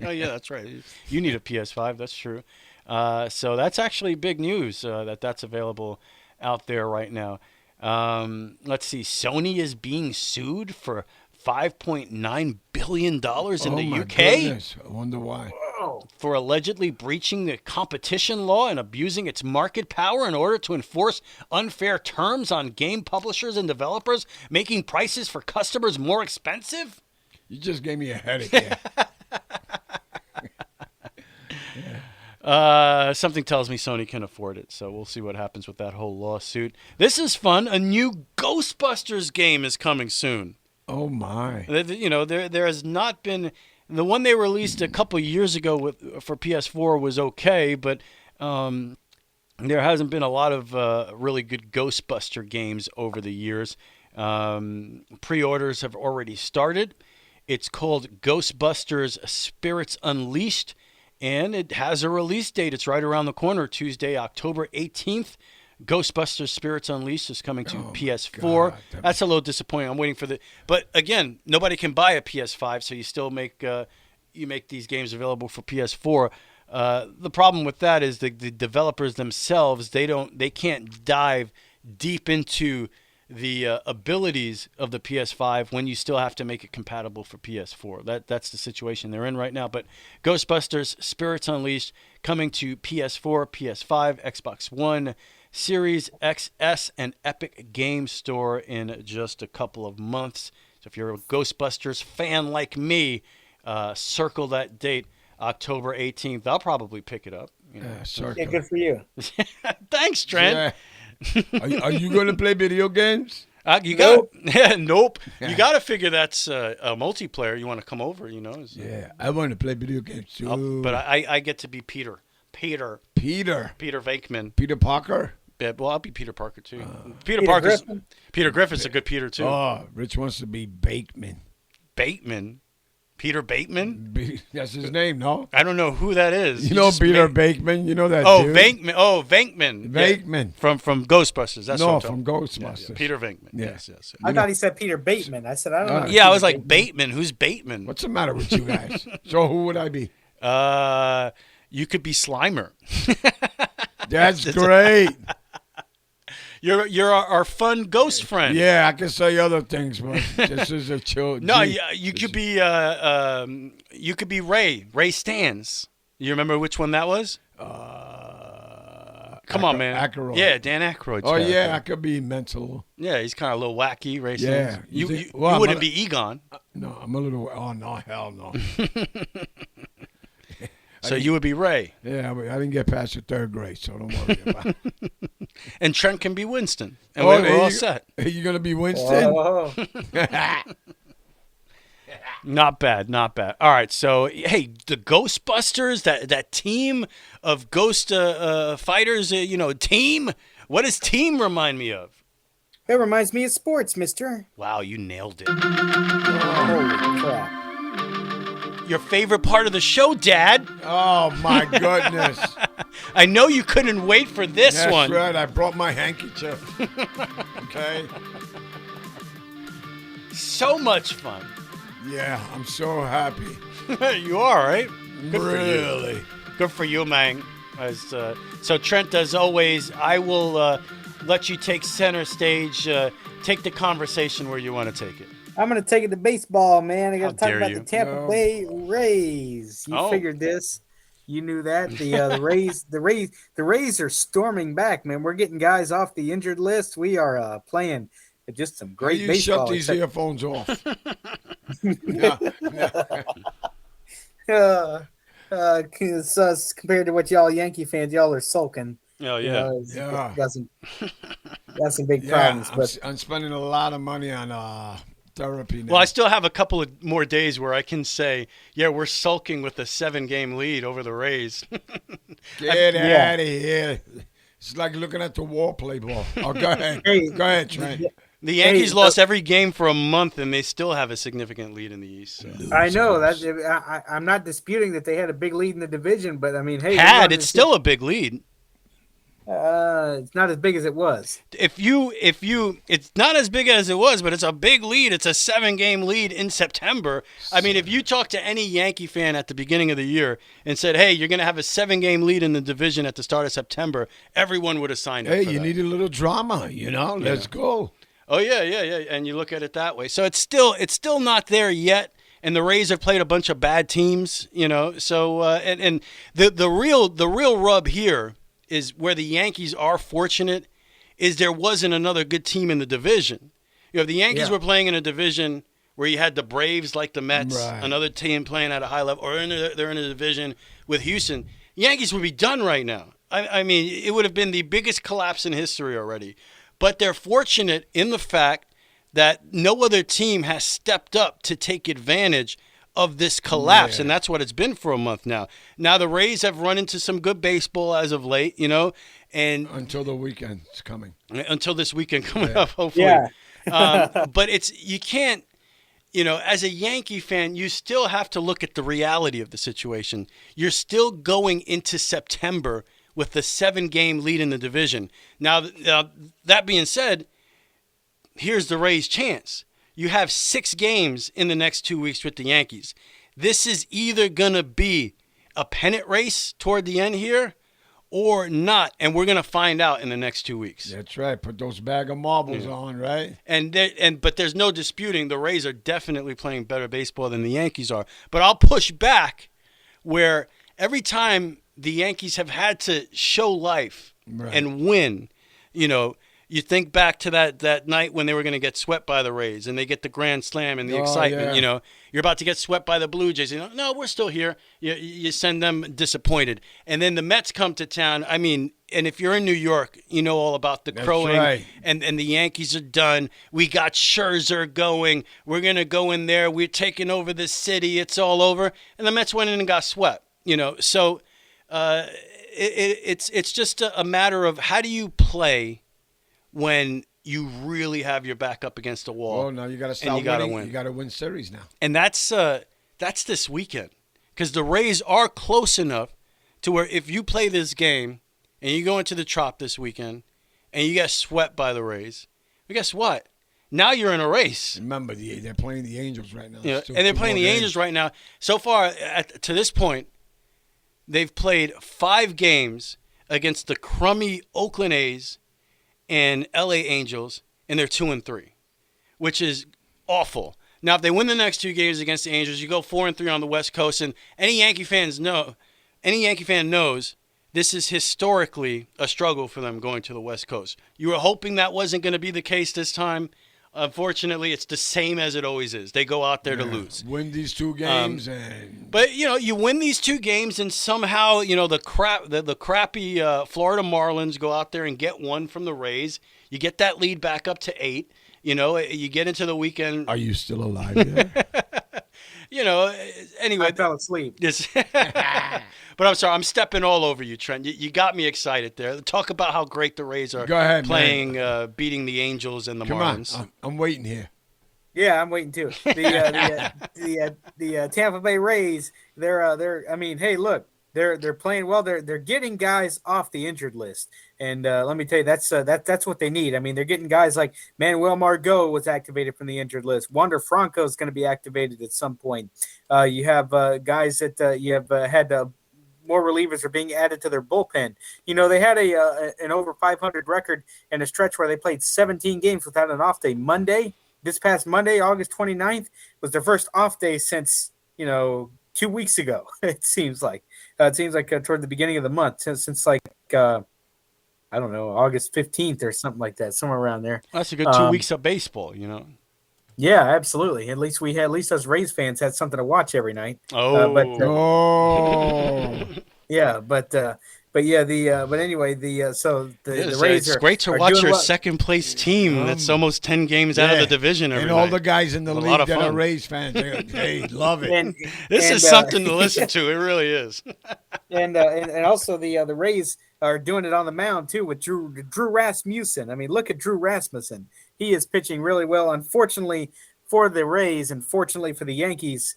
Oh yeah, that's right. You need a PS5. That's true. So that's actually big news that's available out there right now. Let's see. Sony is being sued for $5.9 billion in the UK. Goodness. I wonder why. For allegedly breaching the competition law and abusing its market power in order to enforce unfair terms on game publishers and developers, making prices for customers more expensive? You just gave me a headache here. Something tells me Sony can afford it, so we'll see what happens with that whole lawsuit. This is fun. A new Ghostbusters game is coming soon. Oh, my. You know, there has not been... The one they released a couple years ago for PS4 was okay, but there hasn't been a lot of really good Ghostbuster games over the years. Pre-orders have already started. It's called Ghostbusters Spirits Unleashed, and it has a release date. It's right around the corner, Tuesday, October 18th. Ghostbusters Spirits Unleashed is coming to PS4. That's a little disappointing. I'm waiting for the... But again, nobody can buy a PS5, so you still make these games available for PS4. The problem with that is the developers themselves, they can't dive deep into the abilities of the PS5 when you still have to make it compatible for PS4. That's the situation they're in right now. But Ghostbusters Spirits Unleashed coming to PS4, PS5, Xbox One, Series XS, and Epic Game Store in just a couple of months. So if you're a Ghostbusters fan like me, circle that date, October 18th. I'll probably pick it up. You know. Yeah, good for you. Thanks, Trent. Yeah. Are you going to play video games? Nope. Nope. Yeah. You got to figure that's a multiplayer. You want to come over, you know. Yeah, I want to play video games too. But I get to be Peter Venkman. Peter Parker? Yeah, well, I'll be Peter Parker too. Peter Griffin's a good Peter too. Oh, Rich wants to be Bateman. Peter Bateman? That's his name, no? I don't know who that is. You know Peter Bateman? You know that dude? Venkman. Venkman. Yeah. From Ghostbusters. That's what I'm from Ghostbusters. Yeah. Peter Venkman. Yeah. Yes. I thought he said Peter Bateman. I said, I don't know. Yeah, I was like, Bateman. Who's Bateman? What's the matter with you guys? So who would I be? You could be Slimer. That's great. You're our fun ghost friend. Yeah, I can say other things, but this is a chill. No, you could be Ray Stans. You remember which one that was? Come on, man. Aykroyd. Yeah, Dan Aykroyd. Oh yeah, I could be mental. Yeah, he's kind of a little wacky, Ray Stans. Yeah, you wouldn't be Egon. No, I'm a little. Oh no, hell no. So you would be Ray. Yeah, I didn't get past the third grade, so don't worry about it. And Trent can be Winston. And we're all set. Are you going to be Winston? Oh. Not bad. All right, so, hey, the Ghostbusters, that team of ghost fighters, team? What does team remind me of? It reminds me of sports, mister. Wow, you nailed it. Holy crap. Your favorite part of the show, Dad. Oh, my goodness. I know you couldn't wait for this one. That's right. I brought my handkerchief. Okay. So much fun. Yeah, I'm so happy. You are, right? Good really? For you. Good for you, man. So, Trent, as always, I will let you take center stage. Take the conversation where you want to take it. I'm going to take it to baseball, man. I got to talk about you. the Tampa Bay Rays. You figured this. You knew that. The Rays are storming back, man. We're getting guys off the injured list. We are playing just some great baseball. Shut these earphones off. Compared to what y'all Yankee fans, y'all are sulking. Oh, yeah. Got some big problems. But I'm spending a lot of money on therapy now. Well, I still have a couple of more days where I can say, yeah, we're sulking with a 7-game lead over the Rays. Get out of here. It's like looking at the wall play ball. Oh, go ahead. Go ahead, Trent. The Yankees lost every game for a month, and they still have a significant lead in the East. So. I know that. I'm not disputing that they had a big lead in the division, but I mean, hey, it's still a big lead. It's not as big as it was. It's not as big as it was, but it's a big lead. It's a 7-game lead in September. I mean, if you talk to any Yankee fan at the beginning of the year and said, "Hey, you're going to have a 7-game lead in the division at the start of September," everyone would have signed up. Hey, for you that. need a little drama, Let's go. Oh yeah, and you look at it that way. So it's still not there yet. And the Rays have played a bunch of bad teams, So and the real rub here is where the Yankees are fortunate is there wasn't another good team in the division. If the Yankees were playing in a division where you had the Braves like the Mets, Right. another team playing at a high level, or they're in a division with Houston, Yankees would be done right now. I mean, it would have been the biggest collapse in history already. But they're fortunate in the fact that no other team has stepped up to take advantage of this collapse, and that's what it's been for a month now. Now the Rays have run into some good baseball as of late, and until the weekend's coming. Until this weekend coming up, hopefully. Yeah. But you can't, as a Yankee fan, you still have to look at the reality of the situation. You're still going into September with the 7-game lead in the division. Now, that being said, here's the Rays' chance. You have 6 games in the next 2 weeks with the Yankees. This is either going to be a pennant race toward the end here or not, and we're going to find out in the next 2 weeks. That's right. Put those bag of marbles on, right? But there's no disputing the Rays are definitely playing better baseball than the Yankees are. But I'll push back where every time the Yankees have had to show life and win, you think back to that night when they were going to get swept by the Rays and they get the grand slam and the excitement, you're about to get swept by the Blue Jays. No, we're still here. You send them disappointed. And then the Mets come to town. I mean, and if you're in New York, you know all about the crowing and the Yankees are done. We got Scherzer going. We're going to go in there. We're taking over the city. It's all over. And the Mets went in and got swept, So it's just a matter of how do you play when you really have your back up against the wall. Oh, now you got to start winning. You got to win series now. And that's this weekend because the Rays are close enough to where if you play this game and you go into the Trop this weekend and you get swept by the Rays, well, guess what? Now you're in a race. Remember, they're playing the Angels right now. And they're playing the Angels right now. So far, to this point, they've played 5 games against the crummy Oakland A's and LA Angels, and they're 2-3, which is awful. Now, if they win the next 2 games against the Angels, you go 4-3 on the West Coast, and any Yankee fan knows this is historically a struggle for them going to the West Coast. You were hoping that wasn't going to be the case this time. Unfortunately, it's the same as it always is. They go out there to lose. Win these 2 games, but you win these 2 games, and somehow the crappy Florida Marlins go out there and get 1 from the Rays. You get that lead back up to 8. You get into the weekend. Are you still alive there? Anyway, I fell asleep. But I'm sorry, I'm stepping all over you, Trent. You got me excited there. Talk about how great the Rays are playing, beating the Angels and the Marlins. Come on, I'm waiting here. Yeah, I'm waiting too. The Tampa Bay Rays, they're. I mean, hey, look, they're playing well. They're getting guys off the injured list, and let me tell you, that's what they need. I mean, they're getting guys like Manuel Margot was activated from the injured list. Wander Franco is going to be activated at some point. You have guys that you have had. More relievers are being added to their bullpen. They had an over 500 record in a stretch where they played 17 games without an off day. This past Monday, August 29th, was their first off day since, 2 weeks ago, it seems like. Toward the beginning of the month, since I don't know, August 15th or something like that, somewhere around there. That's a good 2 weeks of baseball, Yeah, absolutely. At least us Rays fans had something to watch every night. But anyway, the Rays it's are great to are watch doing your well. second place team that's almost 10 games out of the division every and night. all the guys in the A lot league of that are fun. Rays fans, they love it. This is something to listen to. It really is. And also the Rays are doing it on the mound too with Drew Rasmussen. I mean, look at Drew Rasmussen. He is pitching really well. Unfortunately for the Rays, and fortunately for the Yankees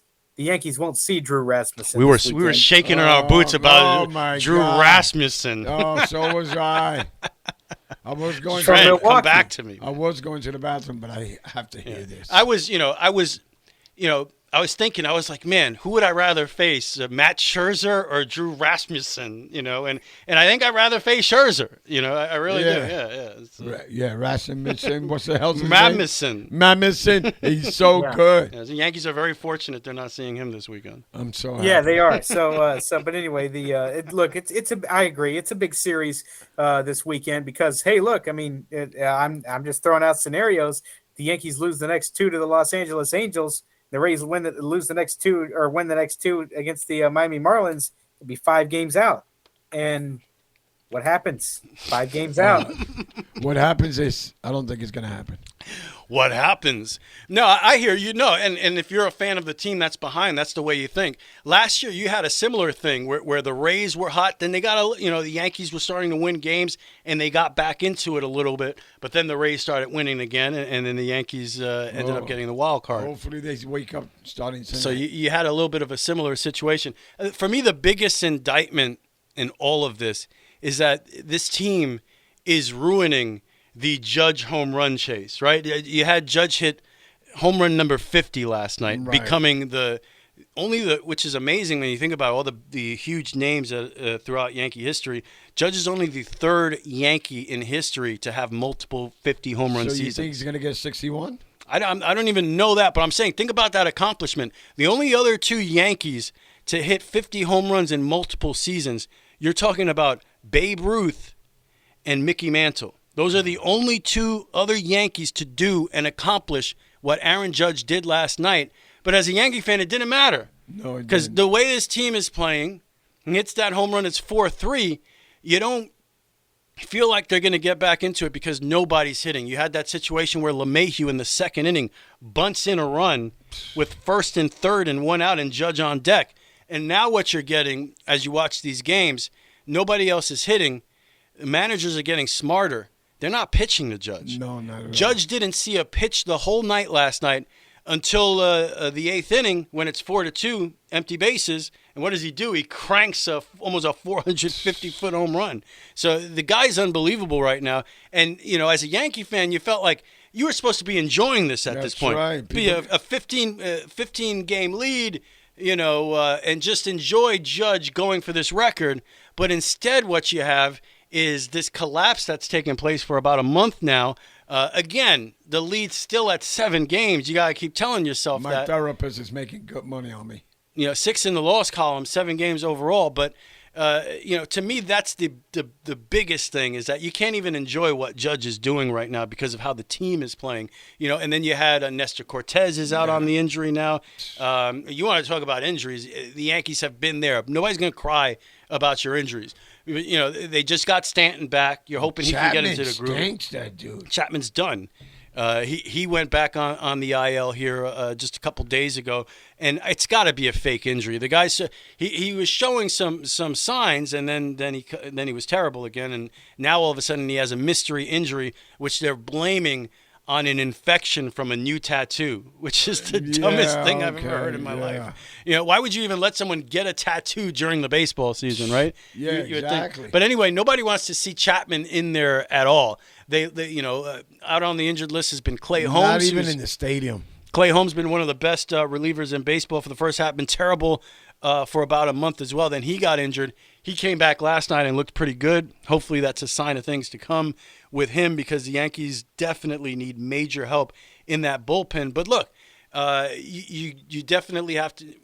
won't see Drew Rasmussen. We were shaking in our boots about Drew Rasmussen. Oh, so was I. I was going to come back to me. I was going to the bathroom, but I have to hear this. I was thinking, I was like, man, who would I rather face, Matt Scherzer or Drew Rasmussen? And I think I'd rather face Scherzer. I really do. Yeah, Rasmussen. What's the hell's his name? Mamison. He's so good. Yeah, the Yankees are very fortunate they're not seeing him this weekend. I'm so happy. Yeah, they are. But anyway, I agree. It's a big series this weekend because, hey, look, I mean, I'm just throwing out scenarios. the Yankees lose the next 2 to the Los Angeles Angels, the Rays lose the next 2 or win the next 2 against the Miami Marlins, it'd be 5 games out. And what happens? 5 games out. What happens is, I don't think it's going to happen. What happens? No, I hear you. No, and if you're a fan of the team that's behind, that's the way you think. Last year, you had a similar thing where the Rays were hot. Then they got the Yankees were starting to win games, and they got back into it a little bit. But then the Rays started winning again, and then the Yankees ended up getting the wild card. Hopefully they wake up starting tonight. So you had a little bit of a similar situation. For me, the biggest indictment in all of this is that this team is ruining the Judge home run chase, right? You had Judge hit home run number 50 last night, right, becoming which is amazing when you think about all the huge names throughout Yankee history. Judge is only the 3rd Yankee in history to have multiple 50 home run seasons. So you think he's going to get 61? I don't even know that, but I'm saying think about that accomplishment. The only other 2 Yankees to hit 50 home runs in multiple seasons, you're talking about Babe Ruth and Mickey Mantle. Those are the only 2 other Yankees to do and accomplish what Aaron Judge did last night. But as a Yankee fan, it didn't matter. No, it because didn't. the way this team is playing, and hits that home run, it's 4-3, you don't feel like they're going to get back into it because nobody's hitting. You had that situation where LeMahieu in the 2nd inning bunts in a run with 1st and 3rd and 1 out and Judge on deck. And now what you're getting as you watch these games, nobody else is hitting. Managers are getting smarter. They're not pitching to Judge. No, not at all. Judge didn't see a pitch the whole night last night until the 8th inning when it's 4-2, empty bases. And what does he do? He cranks almost a 450-foot home run. So the guy's unbelievable right now. And, as a Yankee fan, you felt like you were supposed to be enjoying this at this point. Right. Be a 15-game lead, and just enjoy Judge going for this record. But instead what you have is this collapse that's taken place for about a month now. Again, the lead's still at 7 games. You got to keep telling yourself My that. My therapist is making good money on me. 6 in the loss column, 7 games overall. But, to me, that's the biggest thing is that you can't even enjoy what Judge is doing right now because of how the team is playing. And then you had Nestor Cortez is out on the injury now. You want to talk about injuries. The Yankees have been there. Nobody's going to cry about your injuries. They just got Stanton back. You're hoping he can get into the groove. Stinks, that dude. Chapman's done. He went back on the IL here just a couple days ago, and it's got to be a fake injury. The guy he was showing some signs, and then he was terrible again, and now all of a sudden he has a mystery injury, which they're blaming on an infection from a new tattoo, which is the dumbest thing I've ever heard in my life. Why would you even let someone get a tattoo during the baseball season, right? Yeah, you would exactly. Think. But anyway, nobody wants to see Chapman in there at all. They out on the injured list has been Clay Holmes. Not even in the stadium. Clay Holmes been one of the best relievers in baseball for the first half. Been terrible for about a month as well. Then he got injured. He came back last night and looked pretty good. Hopefully that's a sign of things to come with him because the Yankees definitely need major help in that bullpen. But look, you definitely have to.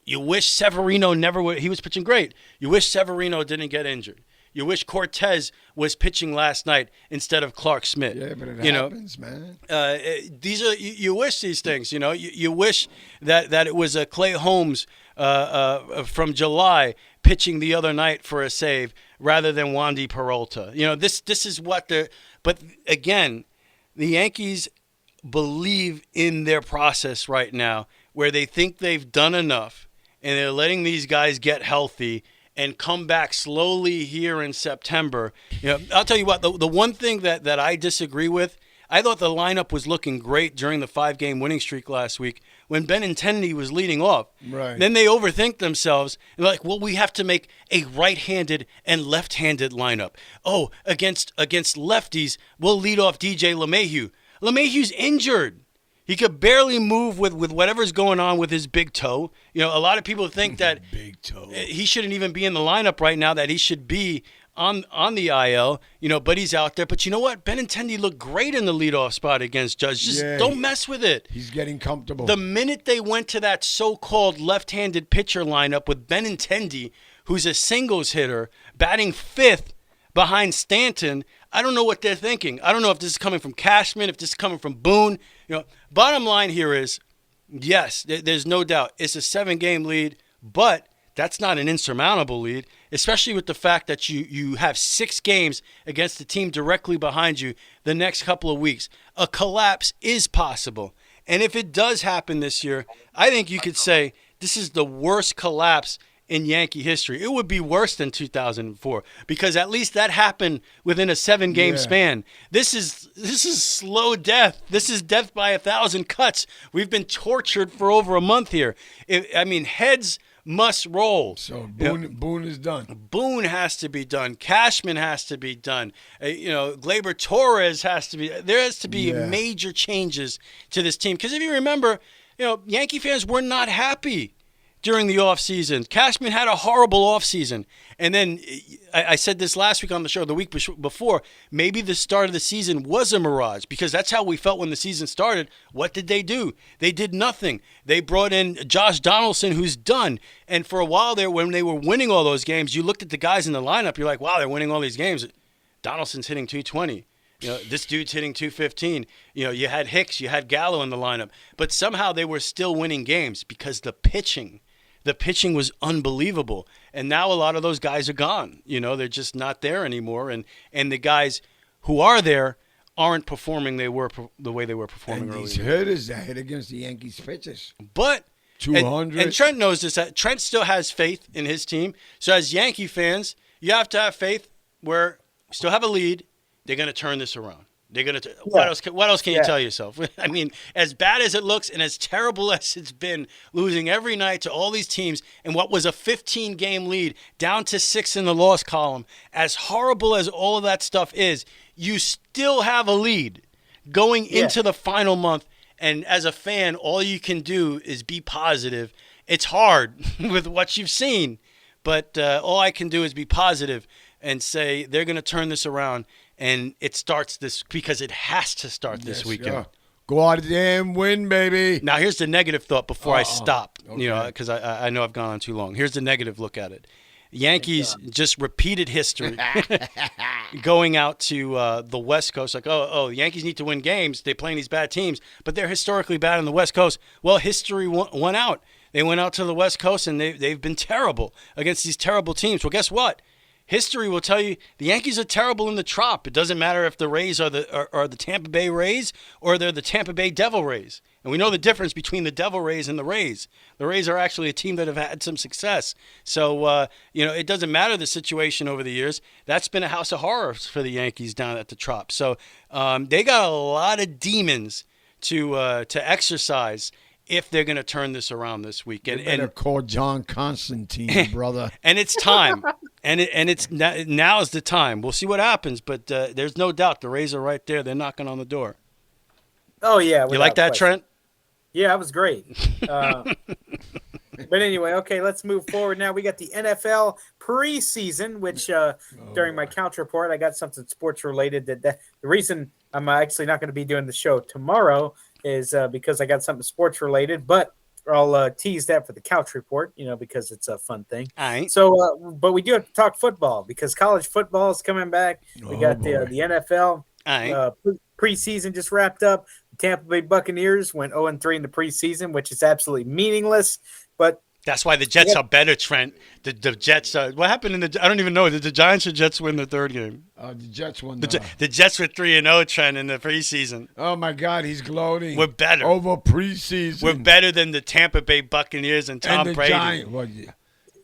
You wish Severino never would. He was pitching great. You wish Severino didn't get injured. You wish Cortez was pitching last night instead of Clark Smith. Yeah, but it happens, man. These are you wish these things. You wish that it was a Clay Holmes from July pitching the other night for a save rather than Wandy Peralta. This is what they're. But again, the Yankees believe in their process right now, where they think they've done enough, and they're letting these guys get healthy and come back slowly here in September. I'll tell you what, the one thing that I disagree with, I thought the lineup was looking great during the 5-game winning streak last week when Benintendi was leading off. Right. Then they overthink themselves. They're like, well, we have to make a right-handed and left-handed lineup. Oh, against lefties, we'll lead off DJ LeMahieu. LeMahieu's injured. He could barely move with whatever's going on with his big toe. A lot of people think that big toe. He shouldn't even be in the lineup right now, that he should be on the IL, but he's out there. But you know what? Benintendi looked great in the leadoff spot against Judge. Just don't mess with it. He's getting comfortable. The minute they went to that so-called left-handed pitcher lineup with Benintendi, who's a singles hitter, batting 5th behind Stanton, I don't know what they're thinking. I don't know if this is coming from Cashman, if this is coming from Boone. Bottom line here is, yes, there's no doubt it's a 7-game lead, but that's not an insurmountable lead, especially with the fact that you have 6 games against the team directly behind you the next couple of weeks. A collapse is possible. And if it does happen this year, I think you could say this is the worst collapse in Yankee history. It would be worse than 2004 because at least that happened within a 7-game span. This is slow death. This is death by 1,000 cuts. We've been tortured for over a month here. Heads must roll. So Boone is done. Boone has to be done. Cashman has to be done. Gleyber Torres has to be. There has to be major changes to this team because if you remember, Yankee fans were not happy during the offseason. Cashman had a horrible offseason. And then I said this last week on the show, the week before, maybe the start of the season was a mirage because that's how we felt when the season started. What did they do? They did nothing. They brought in Josh Donaldson, who's done. And for a while there, when they were winning all those games, you looked at the guys in the lineup, you're like, wow, they're winning all these games. Donaldson's hitting 220. This dude's hitting 215. You had Hicks, you had Gallo in the lineup. But somehow they were still winning games because the pitching was unbelievable. And now a lot of those guys are gone. They're just not there anymore. And the guys who are there aren't performing the way they were performing earlier. And these hitters that hit against the Yankees pitchers. But 200. And Trent knows this. Trent still has faith in his team. So as Yankee fans, you have to have faith where you still have a lead. They're going to turn this around. They're going to. What else can you tell yourself? I mean, as bad as it looks and as terrible as it's been, losing every night to all these teams and what was a 15-game lead down to 6 in the loss column, as horrible as all of that stuff is, you still have a lead going into the final month. And as a fan, all you can do is be positive. It's hard with what you've seen, but all I can do is be positive and say they're going to turn this around. And it starts because it has to start this weekend. Yeah. Go out there and win, baby. Now, here's the negative thought before I stop, because I know I've gone on too long. Here's the negative look at it. Yankees just repeated history going out to the West Coast. Like, the Yankees need to win games. They're playing these bad teams, but they're historically bad on the West Coast. Well, history won out. They went out to the West Coast, and they've been terrible against these terrible teams. Well, guess what? History will tell you the Yankees are terrible in the Trop. It doesn't matter if the Rays are the Tampa Bay Rays or they're the Tampa Bay Devil Rays. And we know the difference between the Devil Rays and the Rays. The Rays are actually a team that have had some success. So, it doesn't matter the situation over the years. That's been a house of horrors for the Yankees down at the Trop. So they got a lot of demons to exercise if they're going to turn this around this week. You better call John Constantine, brother. And it's time. It's now is the time. We'll see what happens, but there's no doubt the Rays are right there. They're knocking on the door. Oh, yeah. You like that, question. Trent? Yeah, that was great. But anyway, okay, let's move forward now. We got the NFL preseason, which during my couch report, I got something sports related. That the reason I'm actually not going to be doing the show tomorrow is because I got something sports related, but I'll tease that for the couch report, because it's a fun thing. All right. So, but we do have to talk football because college football is coming back. We got the NFL preseason just wrapped up. The Tampa Bay Buccaneers went 0-3 in the preseason, which is absolutely meaningless. But that's why the Jets are better, Trent. The Jets are. What happened I don't even know. Did the Giants or Jets win the third game? The Jets won. The Jets were 3-0, Trent, in the preseason. Oh my God, he's gloating. We're better over preseason. We're better than the Tampa Bay Buccaneers and Tom Brady. Giants.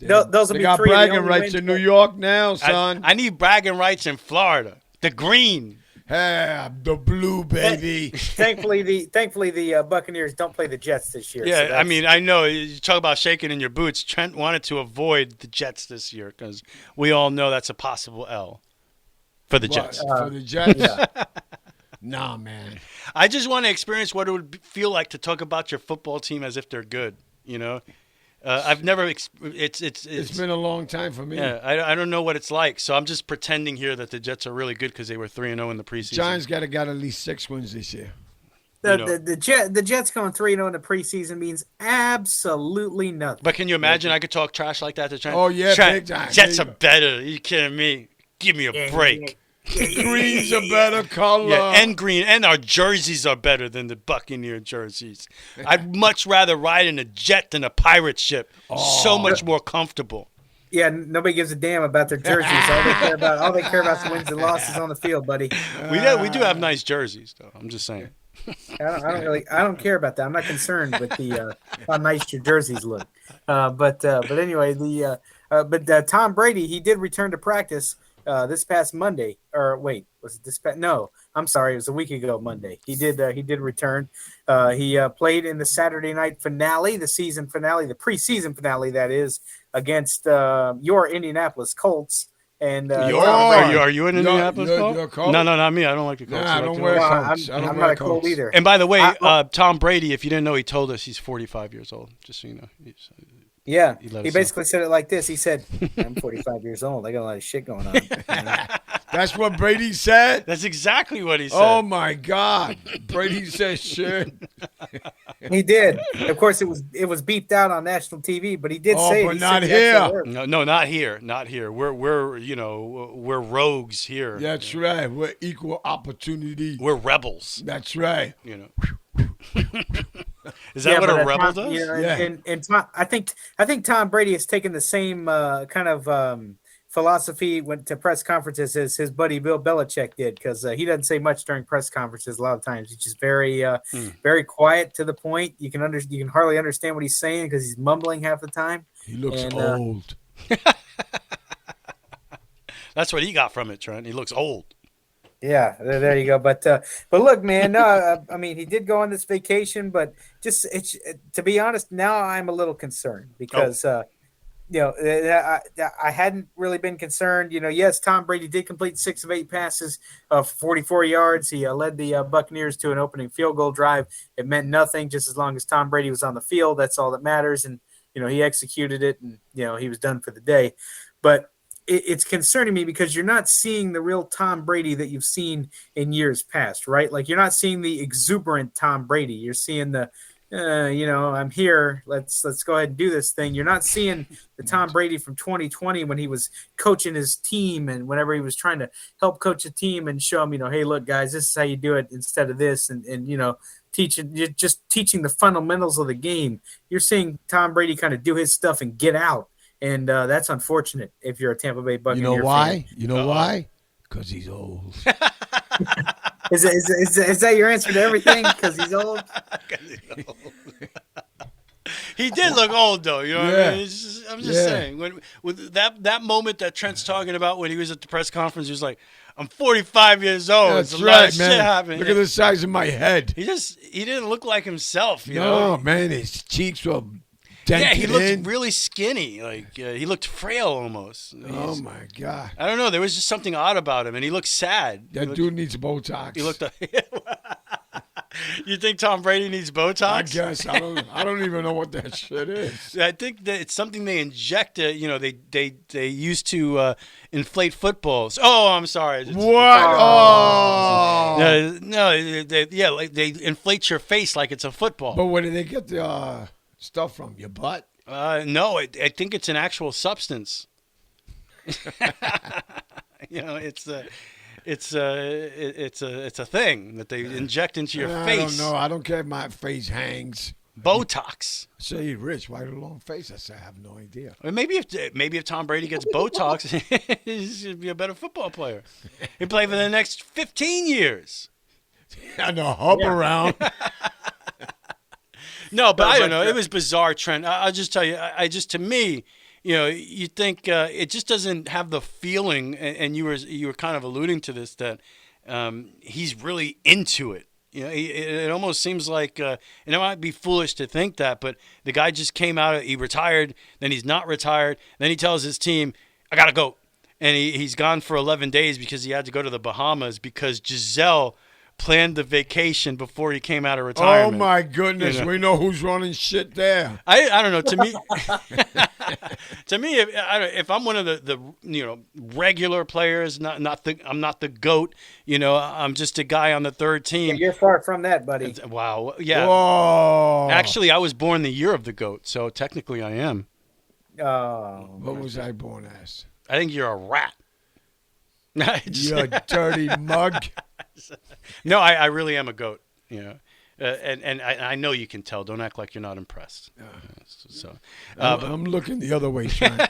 Well, those will they be got three bragging rights in New York now, son. I need bragging rights in Florida. The green. Hey, the blue, baby. Thankfully, the Buccaneers don't play the Jets this year. Yeah, so I mean, I know. You talk about shaking in your boots. Trent wanted to avoid the Jets this year because we all know that's a possible L for the Jets. For the Jets? Yeah. Nah, man. I just want to experience what it would feel like to talk about your football team as if they're good, I've never. It's been a long time for me. Yeah, I don't know what it's like, so I'm just pretending here that the Jets are really good because they were 3-0 in the preseason. Giants got at least 6 wins this year. The Jets going 3-0 in the preseason means absolutely nothing. But can you imagine? I could talk trash like that to Trent. Oh yeah, Trent, big time. Jets are better. Are you kidding me? Give me a break. Green's a better color. Yeah, and green, and our jerseys are better than the Buccaneer jerseys. I'd much rather ride in a jet than a pirate ship. So much more comfortable. Yeah, nobody gives a damn about their jerseys. All they care about is the wins and losses on the field, buddy. We do have nice jerseys, though. I'm just saying. I don't care about that. I'm not concerned with the how nice your jerseys look. But anyway, Tom Brady, he did return to practice this past Monday. Or wait, was it this past? No, I'm sorry, it was a week ago Monday. He did return. He played in the Saturday night finale, the season finale, the preseason finale, that is, against your Indianapolis Colts. And are you an Indianapolis Colt? No, not me. I don't like the Colts. Nah, I don't wear Colts. I'm not a Colt either. And by the way, Tom Brady, if you didn't know, he told us he's 45 years old. Just so you know. Yeah, he basically said it like this. He said, "I'm 45 years old. I got a lot of shit going on." That's what Brady said? That's exactly what he said. Oh, my God. Brady said shit. He did. Of course, it was beeped out on national TV, but he did say it. But he not said here. No, not here. Not here. We're rogues here. That's right. We're equal opportunity. We're rebels. That's right. Is that what a rebel does? And Tom, I think Tom Brady has taken the same kind of philosophy went to press conferences as his buddy Bill Belichick did, because he doesn't say much during press conferences. A lot of times he's just very very quiet, to the point. You can hardly understand what he's saying because he's mumbling half the time. He looks old. That's what he got from it, Trent. He looks old. Yeah, there you go. But look, man, no, I mean, he did go on this vacation, but just to be honest, now I'm a little concerned because I hadn't really been concerned. Yes, Tom Brady did complete 6 of 8 passes of 44 yards. He led the Buccaneers to an opening field goal drive. It meant nothing, just as long as Tom Brady was on the field. That's all that matters. And he executed it, and he was done for the day. But it's concerning me because you're not seeing the real Tom Brady that you've seen in years past, right? Like, you're not seeing the exuberant Tom Brady. You're seeing the, I'm here. Let's go ahead and do this thing. You're not seeing the Tom Brady from 2020 when he was coaching his team, and whenever he was trying to help coach a team and show them, hey, look, guys, this is how you do it instead of this, and teaching the fundamentals of the game. You're seeing Tom Brady kind of do his stuff and get out. And that's unfortunate if you're a Tampa Bay Buccaneer fan. You know why? Because he's old. Is that your answer to everything? Because he's old? He did look old, though. You know what I mean? I'm just saying. With that moment that Trent's talking about when he was at the press conference, he was like, I'm 45 years old. That's a right, lot of man. shit happened. Look at the size of my head. He didn't look like himself. You know? Man, his cheeks were... Yeah, he looked really skinny. Like he looked frail almost. Oh my God! I don't know. There was just something odd about him, and he looked sad. Dude needs Botox. He looked. You think Tom Brady needs Botox? I guess I don't even know what that shit is. I think that it's something they inject. They used to inflate footballs. Oh, I'm sorry. What? Oh. No. They inflate your face like it's a football. But where did they get the stuff from? Your butt? No, I think it's an actual substance. It's a thing that they inject into your face. I don't know. I don't care if my face hangs. Botox. I say, Rich, why the long face? I say, I have no idea. Well, maybe if Tom Brady gets Botox, he's gonna be a better football player. He'll play for the next 15 years. And a hop around. No, but I don't know. It was bizarre, Trent. I'll just tell you. To me, you think it just doesn't have the feeling, and you were kind of alluding to this, that he's really into it. It almost seems like, and it might be foolish to think that, but the guy just came out. He retired, then he's not retired. Then he tells his team, "I gotta go," and he's gone for 11 days because he had to go to the Bahamas because Giselle planned the vacation before he came out of retirement. Oh my goodness, we know who's running shit there. I don't know. To me, if I'm one of the regular players, I'm not the GOAT. I'm just a guy on the third team. Yeah, you're far from that, buddy. Wow. Yeah. Whoa. Actually, I was born the year of the GOAT, so technically I am. Oh. What was I born as? I think you're a rat. Just- You dirty mug. No, I really am a goat. You know, and I know you can tell. Don't act like you're not impressed. So, I'm looking the other way, Trent.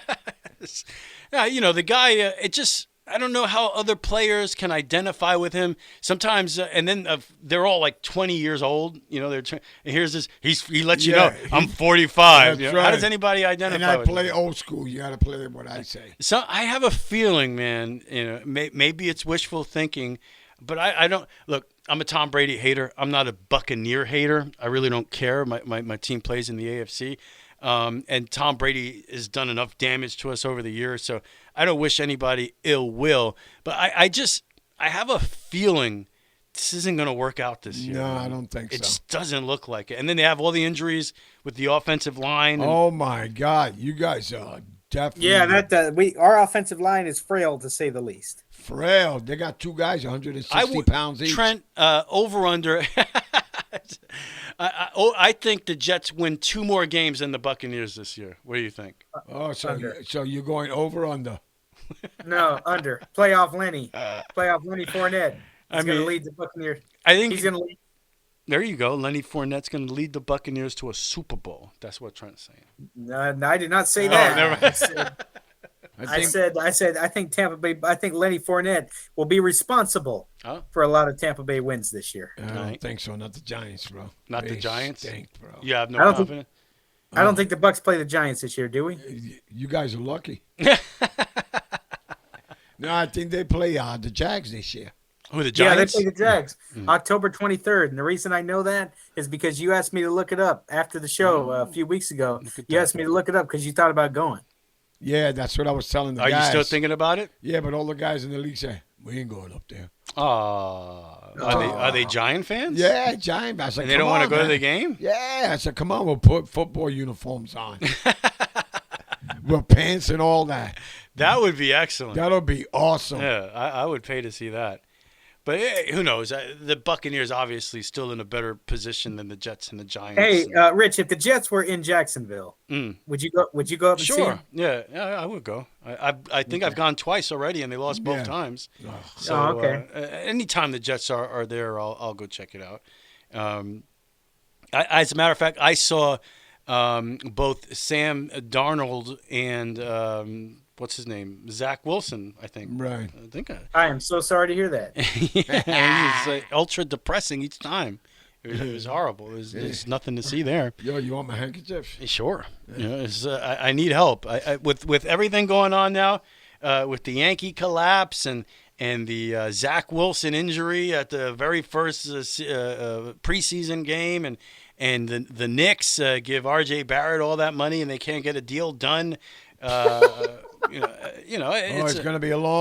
yeah, you know the guy. It just I don't know how other players can identify with him. Sometimes, and then they're all like 20 years old. You know, and here's this. He lets you know I'm 45. You know? Right. How does anybody identify? And I with play him? old school. You got to play what I say. So I have a feeling, man. You know, maybe it's wishful thinking, but I don't look. I'm a Tom Brady hater. I'm not a Buccaneer hater. I really don't care. My team plays in the AFC. And Tom Brady has done enough damage to us over the years, so I don't wish anybody ill will. But I have a feeling this isn't going to work out this year. No, I don't think so. It just doesn't look like it. And then they have all the injuries with the offensive line. Oh my God, you guys are definitely our offensive line is frail to say the least. frail. They got two guys, 160 pounds each. Trent, over under. I think the Jets win 2 more games than the Buccaneers this year. What do you think? Oh, so you're going over under? No, under. Playoff Lenny Fournette. He's going to lead the Buccaneers. I think he's going to lead. There you go. Lenny Fournette's going to lead the Buccaneers to a Super Bowl. That's what Trent's saying. No, I did not say that. Never. I said I think Tampa Bay. I think Lenny Fournette will be responsible for a lot of Tampa Bay wins this year. I don't think so. Not the Giants, bro. Not the Giants. Stink, bro. You have no I don't confidence. I don't think the Bucs play the Giants this year, do we? You guys are lucky. No, I think they play the Jags this year. Who, the Giants? Yeah, they play the Jags October 23rd. And the reason I know that is because you asked me to look it up after the show a few weeks ago. You asked me to look it up because you thought about going. Yeah, that's what I was telling the guys. Are you still thinking about it? Yeah, but all the guys in the league say, we ain't going up there. Are they Giant fans? Yeah, Giant fans. And they don't want to go to the game? Yeah, I said, come on, we'll put football uniforms on. With pants and all that. That would be excellent. That'll be awesome. Yeah, I would pay to see that. But hey, who knows? The Buccaneers obviously still in a better position than the Jets and the Giants. Hey, Rich, if the Jets were in Jacksonville, would you go? Would you go up and see them? Yeah, I would go. I think I've gone twice already, and they lost both times. So, okay. Anytime the Jets are there, I'll go check it out. As a matter of fact, I saw both Sam Darnold and what's his name? Zach Wilson, I think. Right. I am so sorry to hear that. Yeah, it's ultra depressing each time. It was horrible. There's nothing to see there. Yo, you want my handkerchief? Sure. Yeah. I need help. With everything going on now, with the Yankee collapse and the Zach Wilson injury at the very first preseason game, and the Knicks give R.J. Barrett all that money and they can't get a deal done. It's going to be a long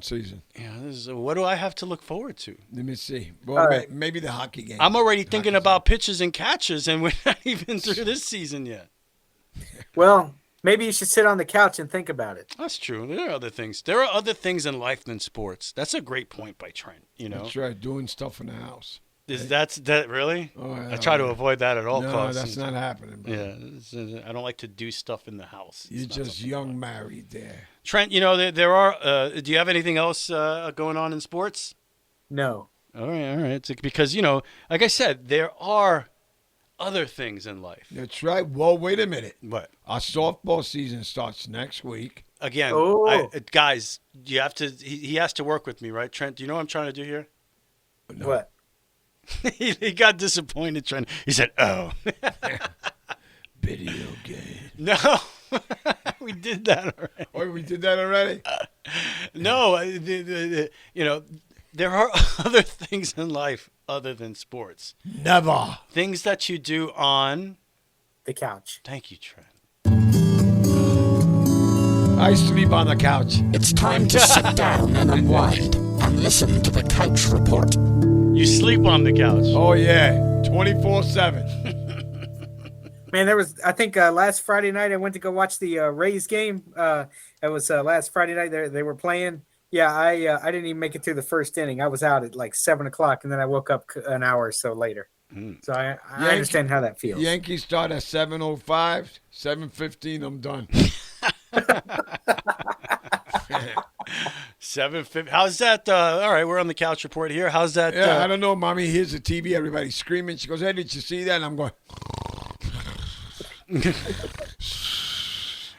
season. Yeah, what do I have to look forward to? Let me see. Well, maybe the hockey game. I'm already thinking about pitches and catches, and we're not even through this season yet. Well, maybe you should sit on the couch and think about it. That's true. There are other things. There are other things in life than sports. That's a great point by Trent. That's right. Doing stuff in the house. That's really? Oh, yeah, I try to avoid that at all costs. No, that's not happening, bro. Yeah, I don't like to do stuff in the house. You're just young married there. Trent, there are. Do you have anything else going on in sports? No. All right. It's because like I said, there are other things in life. That's right. Well, wait a minute. What? Our softball season starts next week. Again, guys, you have to. He has to work with me, right, Trent? Do you know what I'm trying to do here? No. What? He got disappointed, Trent. He said, "Oh, video game." No, we did that already. Oh, we did that already? No, there are other things in life other than sports. Never. Things that you do on the couch. Thank you, Trent. I sleep on the couch. It's time to sit down and unwind and listen to the Couch Report. You sleep on the couch. Oh, yeah. 24/7. Man, I think last Friday night I went to go watch the Rays game. It was last Friday night they were playing. Yeah, I didn't even make it through the first inning. I was out at like 7 o'clock, and then I woke up an hour or so later. So I understand how that feels. Yankees start at 7:05, 7:15, I'm done. 7:50. How's that? All right, we're on the couch report here. How's that? Yeah, I don't know, Mommy. Here's the TV. Everybody's screaming. She goes, "Hey, did you see that?" And I'm going.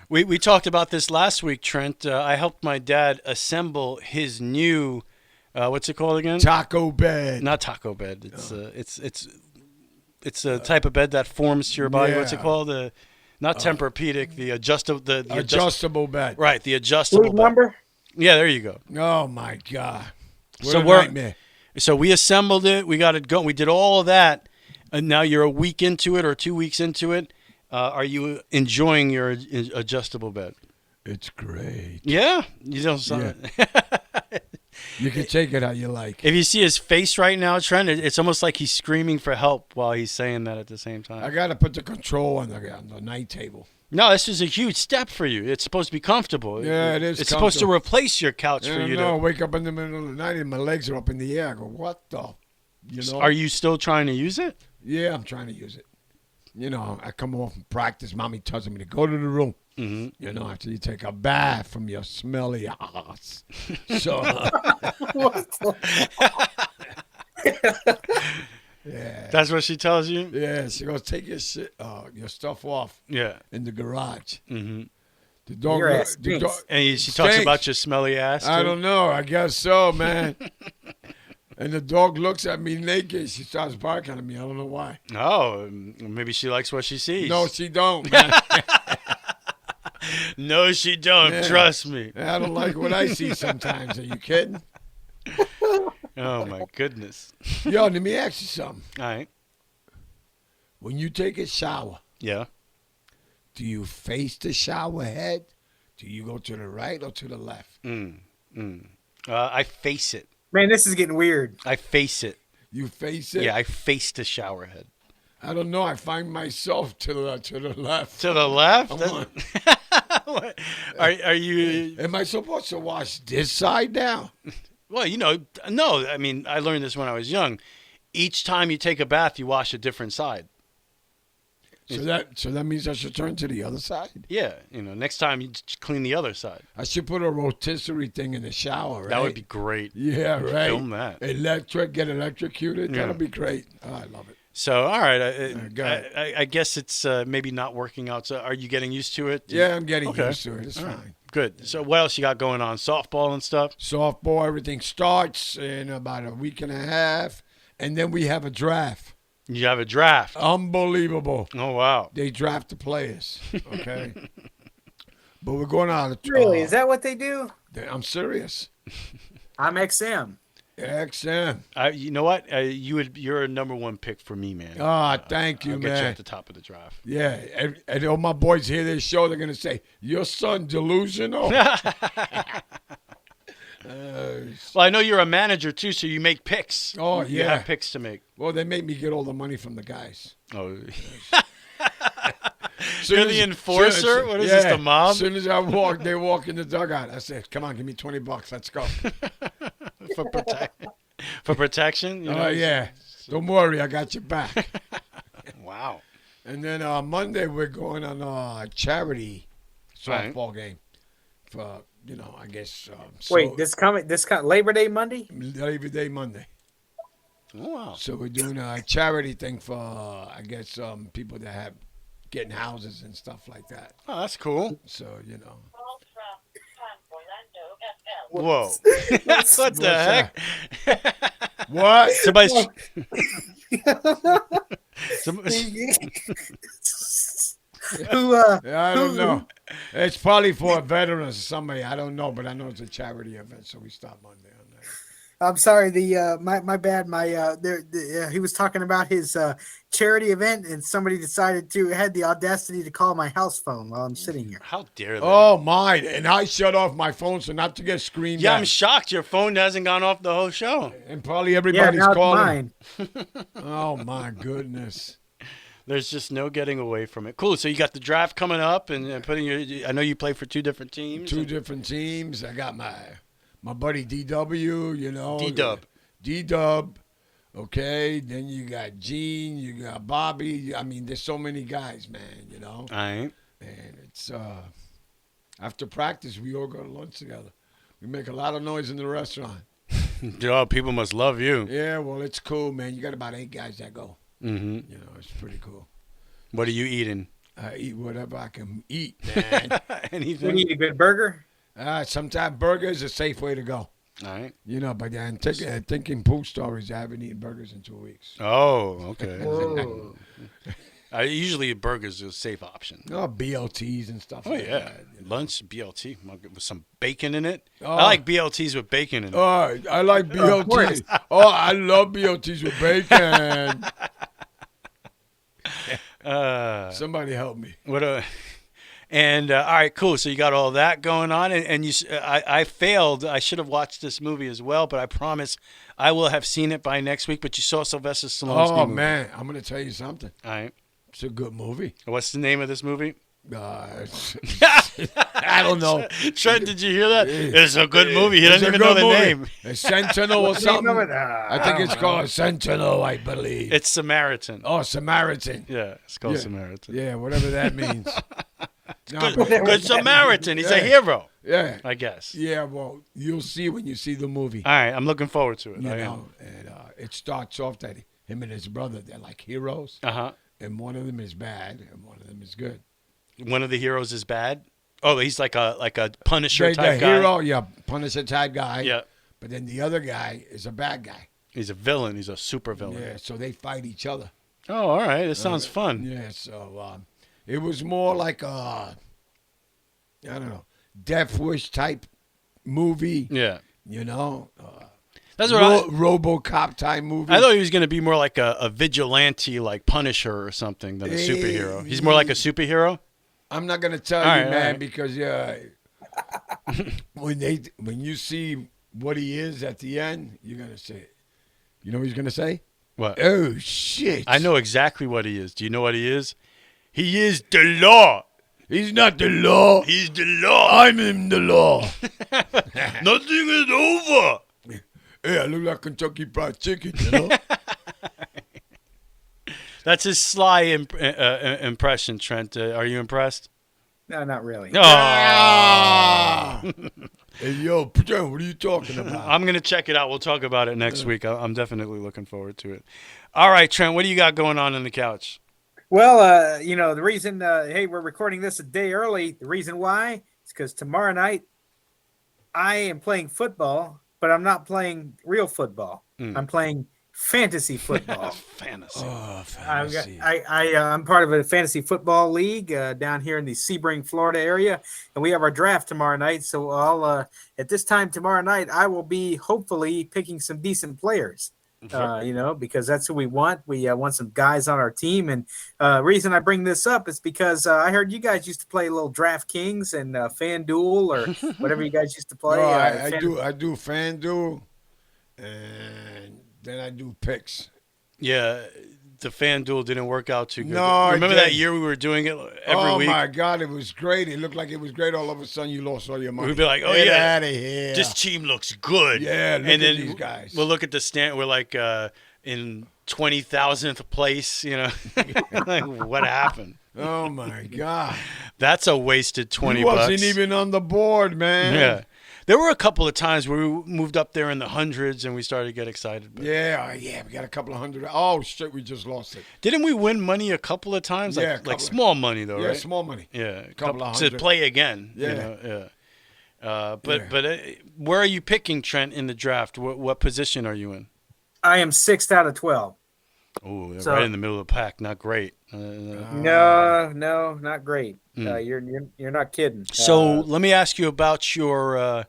We talked about this last week, Trent. I helped my dad assemble his new, what's it called again? Taco bed. Not taco bed. It's a type of bed that forms to your body. Yeah. What's it called? Not Tempur-Pedic. The adjustable bed. Right, the adjustable bed. Number? Yeah, there you go. Oh my God. So we assembled it. We got it going. We did all of that, and now you're a week into it or 2 weeks into it. Are you enjoying your adjustable bed? It's great. Yeah, you don't sound. You can take it how you like. If you see his face right now, Trent, it's almost like he's screaming for help while he's saying that at the same time. I got to put the control on the night table. No, this is a huge step for you. It's supposed to be comfortable. Yeah, it is. It's supposed to replace your couch for you. I wake up in the middle of the night and my legs are up in the air. I go, what the? Are you still trying to use it? Yeah, I'm trying to use it. I come home from practice. Mommy tells me to go to the room. Mm-hmm. After you take a bath from your smelly ass. So. Yeah. That's what she tells you? Yeah, she goes, take your stuff off. Yeah. In the garage. Mm-hmm. The dog. And she talks about your smelly ass. Too? I don't know. I guess so, man. And the dog looks at me naked. She starts barking at me. I don't know why. Oh, maybe she likes what she sees. No, she don't, man. No, she don't. Yeah. Trust me. I don't like what I see sometimes. Are you kidding? Oh, my goodness. Yo, let me ask you something. All right. When you take a shower. Yeah. Do you face the shower head? Do you go to the right or to the left? I face it. Man, this is getting weird. I face it. You face it? Yeah, I face the shower head. I don't know. I find myself to the left. To the left? Are you? Am I supposed to wash this side now? Well, no. I mean, I learned this when I was young. Each time you take a bath, you wash a different side. So that means I should turn to the other side? Yeah. Next time you just clean the other side. I should put a rotisserie thing in the shower, right? That would be great. Yeah, right. Film that. Get electrocuted. Yeah. That'll be great. Oh, I love it. So, all right. I guess it's maybe not working out. So, are you getting used to it? Yeah, I'm getting used to it. It's fine. Right. Good. So, what else you got going on? Softball and stuff? Softball. Everything starts in about a week and a half. And then we have a draft. You have a draft? Unbelievable. Oh, wow. They draft the players. Okay. But we're going out. Really? Is that what they do? I'm serious. I'm XM. XM. You know what? You're a number one pick for me, man. Thank you, I'll man. Get you at the top of the draft. Yeah, and all my boys hear this show, they're gonna say, "Your son delusional." Well, I know you're a manager too, so you make picks. Oh yeah, you have picks to make. Well, they make me get all the money from the guys. Oh. You're the enforcer? What is this, the mob? As soon as they walk in the dugout. I said, come on, give me $20. Let's go. For protection? Oh, yeah. Don't worry, I got your back. Wow. And then Monday, we're going on a charity softball game for, I guess. Wait, this Labor Day Monday? Labor Day Monday. Oh, wow. So we're doing a charity thing for, I guess, people that have getting houses and stuff like that. Oh, that's cool. So, Whoa. What the heck? What? Somebody's... I don't know. It's probably for veterans or somebody. I don't know, but I know it's a charity event, so we stop Monday on that. I'm sorry. My bad. He was talking about his charity event, and somebody had the audacity to call my house phone while I'm sitting here. How dare they? Oh my! And I shut off my phone so not to get screamed at. Yeah, I'm shocked. Your phone hasn't gone off the whole show. And probably everybody's calling. Mine. Oh my goodness! There's just no getting away from it. Cool. So you got the draft coming up, and putting your. I know you play for two different teams. Different teams. I got my buddy DW, D-Dub, okay? Then you got Gene, you got Bobby. I mean, there's so many guys, man, All right. And it's, After practice, we all go to lunch together. We make a lot of noise in the restaurant. Oh, people must love you. Yeah, well, it's cool, man. You got about 8 guys that go. Mm-hmm. You know, it's pretty cool. What are you eating? I eat whatever I can eat, man. Anything? You eat a good burger? Sometimes burger is a safe way to go. All right. You know, but I'm thinking pool stories. I haven't eaten burgers in 2 weeks. Oh, okay. I usually burgers are a safe option. Oh, BLTs and stuff. Oh, like yeah. that, you know. Lunch, BLT, with some bacon in it. Oh. I like BLTs with bacon in it. Oh, I like BLTs. Oh, I love BLTs with bacon. Somebody help me. And all right, cool. So you got all that going on, and I failed. I should have watched this movie as well, but I promise I will have seen it by next week. But you saw Sylvester Stallone's new movie. Man, I'm gonna tell you something. All right, it's a good movie. What's the name of this movie? I don't know. Trent, did you hear that? It's a good movie. He doesn't even know the name. A Sentinel or something. I think it's called Sentinel, I believe. It's Samaritan. Oh, Samaritan. Yeah, it's called Samaritan. Yeah, whatever that means. Good Samaritan. He's a hero. Yeah, I guess. Yeah, well, you'll see when you see the movie. All right, I'm looking forward to it. You know, and it starts off that him and his brother, they're like heroes. And one of them is bad, and one of them is good. One of the heroes is bad. Oh, he's like a Punisher type the guy. Hero, yeah, Punisher type guy. Yeah. But then the other guy is a bad guy. He's a villain. He's a super villain. Yeah, so they fight each other. Oh, all right. It sounds fun. Yeah, so it was more like I don't know, Death Wish type movie. Yeah. You know? That's what RoboCop type movie. I thought he was going to be more like a vigilante, like Punisher or something, than a superhero. He's more like a superhero? I'm not going to tell you, man, because when you see what he is at the end, you're going to say it. You know what he's going to say? What? Oh, shit. I know exactly what he is. Do you know what he is? He is the law. He's not the law. He's the law. I'm in the law. Nothing is over. Hey, I look like Kentucky Fried Chicken, you know? That's his sly impression, Trent. Are you impressed? No, not really. Hey, yo, Trent, what are you talking about? I'm going to check it out. We'll talk about it next week. I'm definitely looking forward to it. All right, Trent, what do you got going on in the couch? Well, the reason, hey, we're recording this a day early. The reason why is because tomorrow night I am playing football, but I'm not playing real football. I'm playing fantasy football. Fantasy. Oh, fantasy. I'm part of a fantasy football league down here in the Sebring, Florida area, and we have our draft tomorrow night. So I'll at this time tomorrow night, I will be hopefully picking some decent players. Because that's who we want. We want some guys on our team. And reason I bring this up is because I heard you guys used to play a little DraftKings and FanDuel or whatever you guys used to play. No, I do FanDuel, and then I do picks. Yeah, the FanDuel didn't work out too good. No, remember that year we were doing it every week? Oh, my God, it was great. It looked like it was great. All of a sudden, you lost all your money. We'd be like, Get out of here. This team looks good. Yeah, look and then at these guys. We'll look at the stand. We're like in 20,000th place, you know. Like, what happened? Oh, my God. That's a wasted 20 he bucks. wasn't even on the board, man. Yeah. There were a couple of times where we moved up there in the hundreds and we started to get excited. But yeah, we got a couple of hundred. Oh, shit, we just lost it. Didn't we win money a couple of times? Like small money, though, right? Yeah, small money. Yeah, a couple of to hundred. play again. Yeah. You know, But where are you picking, Trent, in the draft? What position are you in? I am 6th out of 12. Oh, right in the middle of the pack. Not great. No, not great. You're not kidding. So let me ask you about your.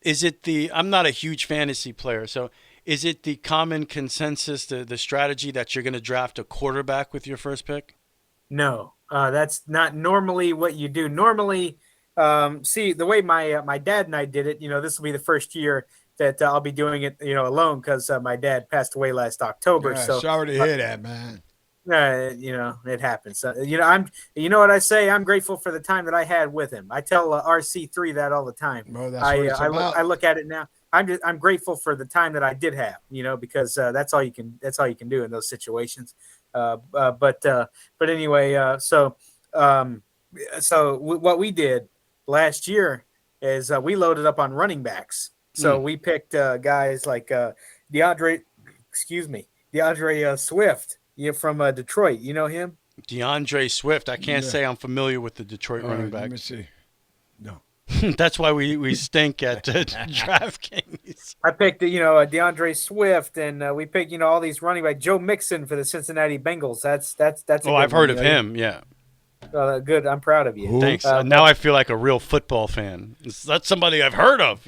Is it I'm not a huge fantasy player, so is it the common consensus, the strategy that you're going to draft a quarterback with your first pick? No, that's not normally what you do. Normally, see the way my dad and I did it. This will be the first year that I'll be doing it, alone because my dad passed away last October. Yeah, so sorry to hear that, man. It happens. You know what I say? I'm grateful for the time that I had with him. I tell RC3 that all the time. Well, that's what it's about. I look at it now. I'm grateful for the time that I did have, because that's all you can do in those situations. But anyway, what we did last year is we loaded up on running backs. So we picked guys like DeAndre Swift, from Detroit. You know him? DeAndre Swift. I can't say I'm familiar with the Detroit running back. Let me see. No. That's why we stink at DraftKings. I picked, DeAndre Swift, and we picked, all these running backs. Joe Mixon for the Cincinnati Bengals. That's. I've heard of him. Yeah. Good. I'm proud of you. Thanks. Now I feel like a real football fan. That's somebody I've heard of.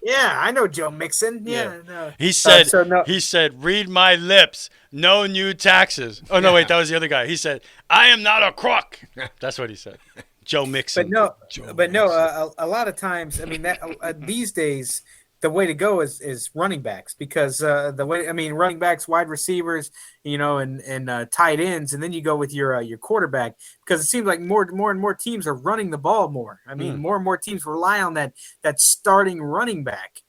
Yeah, I know Joe Mixon. Yeah. No. He said, read my lips. No new taxes. Oh, no, wait, that was the other guy. He said, I am not a crook. That's what he said. Joe Mixon. A lot of times, these days, the way to go is running backs, because running backs, wide receivers, and tight ends, and then you go with your quarterback, because it seems like more and more teams are running the ball more. More and more teams rely on that starting running back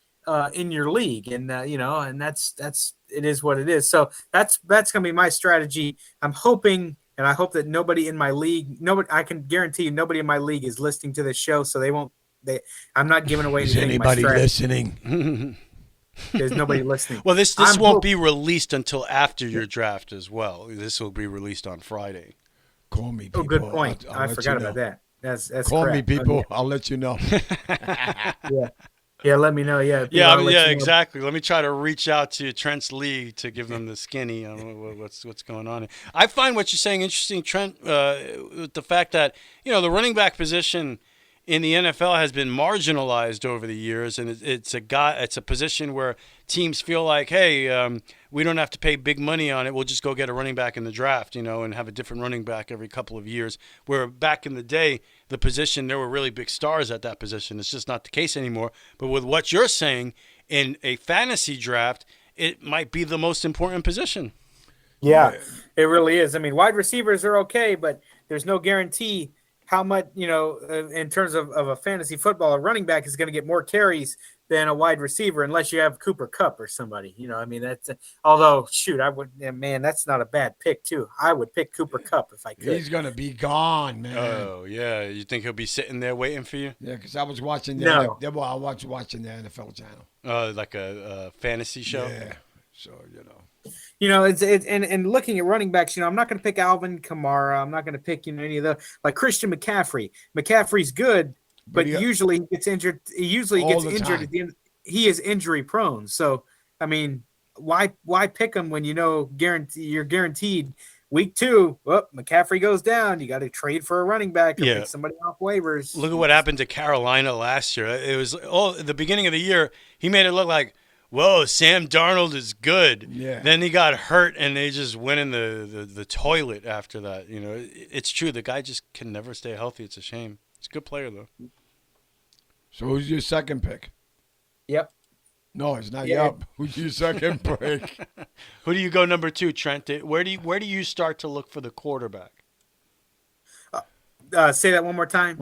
in your league, and and that's it is what it is. So that's gonna be my strategy. I'm hoping. And I hope that nobody in my league, I can guarantee you, nobody in my league is listening to this show, so they won't. I'm not giving away anything. Is anybody listening? There's nobody listening. Well, this won't be released until after your draft as well. This will be released on Friday. Call me, people. Oh, good point. I forgot about that. That's call correct. me, people. I'll let you know. Yeah, let me know. Yeah, exactly. Let me try to reach out to Trent's league to give them the skinny on what's going on. I find what you're saying interesting, Trent, with the fact that the running back position in the NFL has been marginalized over the years, and it's a position where teams feel like, hey, we don't have to pay big money on it. We'll just go get a running back in the draft, and have a different running back every couple of years. Where back in the day, the position, there were really big stars at that position. It's just not the case anymore. But with what you're saying, in a fantasy draft, it might be the most important position. Yeah, it really is. Wide receivers are okay, but there's no guarantee how much, in terms of a fantasy football, a running back is going to get more carries than a wide receiver, unless you have Cooper Kupp or somebody. That's although shoot, I would. Man, that's not a bad pick too. I would pick Cooper Kupp if I could. He's gonna be gone, man. Oh yeah, you think he'll be sitting there waiting for you? Yeah, because I was watching I was watching the NFL channel. Like a fantasy show. Yeah, so and looking at running backs, I'm not going to pick Alvin Kamara. I'm not going to pick any of the Christian McCaffrey. McCaffrey's good, but usually he gets injured. He usually gets injured at the end. He is injury prone. So why pick him when you're guaranteed week 2? Well, McCaffrey goes down. You got to trade for a running back or pick somebody off waivers. Look at what happened to Carolina last year. It was at the beginning of the year. He made it look like, whoa, Sam Darnold is good. Yeah. Then he got hurt, and they just went in the toilet after that. It's true. The guy just can never stay healthy. It's a shame. He's a good player, though. So who's your second pick? Yep. No, it's not yep. Who's your second pick? Who do you go number 2, Trent? Where do you start to look for the quarterback? Say that one more time.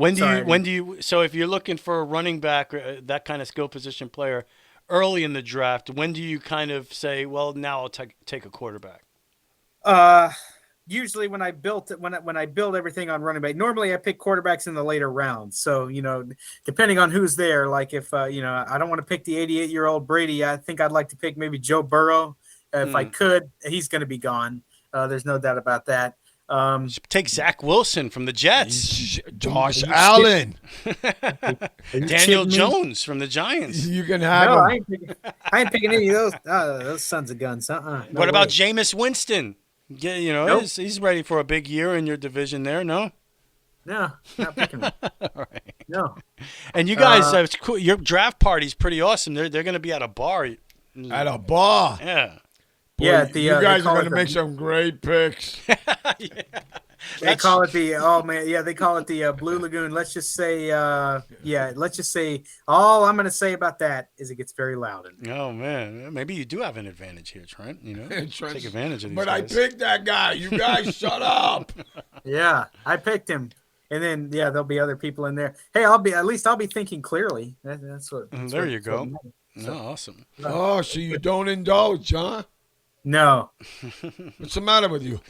So if you're looking for a running back or that kind of skill position player early in the draft, when do you kind of say, well, now I'll take a quarterback? Usually when I build everything on running back, normally I pick quarterbacks in the later rounds. So, depending on who's there, like if, I don't want to pick the 88-year-old Brady, I think I'd like to pick maybe Joe Burrow. If I could, he's going to be gone. There's no doubt about that. Take Zach Wilson from the Jets. Josh Allen. Daniel Jones from the Giants. You can have him. I ain't picking any of those sons of guns. What about Jameis Winston? Yeah, nope. He's ready for a big year in your division there, no? No, not picking him. All right. No. And you guys, your draft party's pretty awesome. They're going to be at a bar. At a bar? Yeah. Boy, you guys are going to make some great picks. They call it the Blue Lagoon. Let's just say all I'm going to say about that is it gets very loud. Oh man, maybe you do have an advantage here, Trent. Take advantage of these But guys. I picked that guy. You guys shut up. Yeah, I picked him. And then there'll be other people in there. Hey, I'll be thinking clearly. That's what. There you go. Awesome. Oh, so you don't indulge, huh? No. What's the matter with you?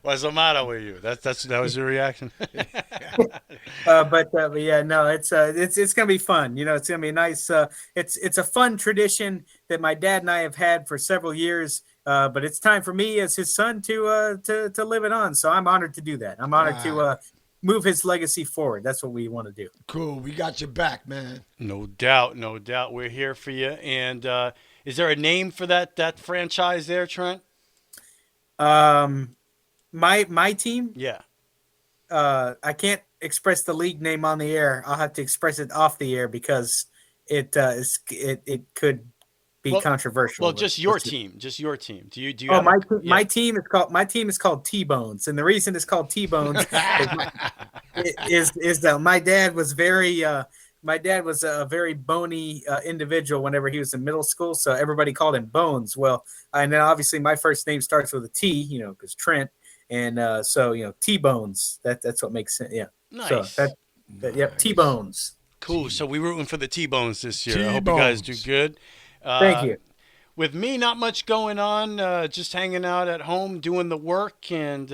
What's the matter with you? That was your reaction. But yeah, no, it's gonna be fun. It's gonna be nice. It's a fun tradition that my dad and I have had for several years. But it's time for me as his son to live it on. So I'm honored to do that. I'm honored to move his legacy forward. That's what we want to do. Cool. We got your back, man. No doubt. We're here for you. And is there a name for that franchise there, Trent? My team. Yeah. I can't express the league name on the air. I'll have to express it off the air because it could be controversial. Well, just your team. Just your team. Do you? Oh, my team is called T-Bones, and the reason it's called T-Bones is that my dad was a very bony individual whenever he was in middle school, so everybody called him Bones. Well, and then obviously my first name starts with a T, because Trent, and so T-Bones. That's what makes sense. Yeah. Nice. So yep, T-Bones. Cool. So we're rooting for the T-Bones this year. I hope you guys do good. Thank you. With me, not much going on, just hanging out at home, doing the work, and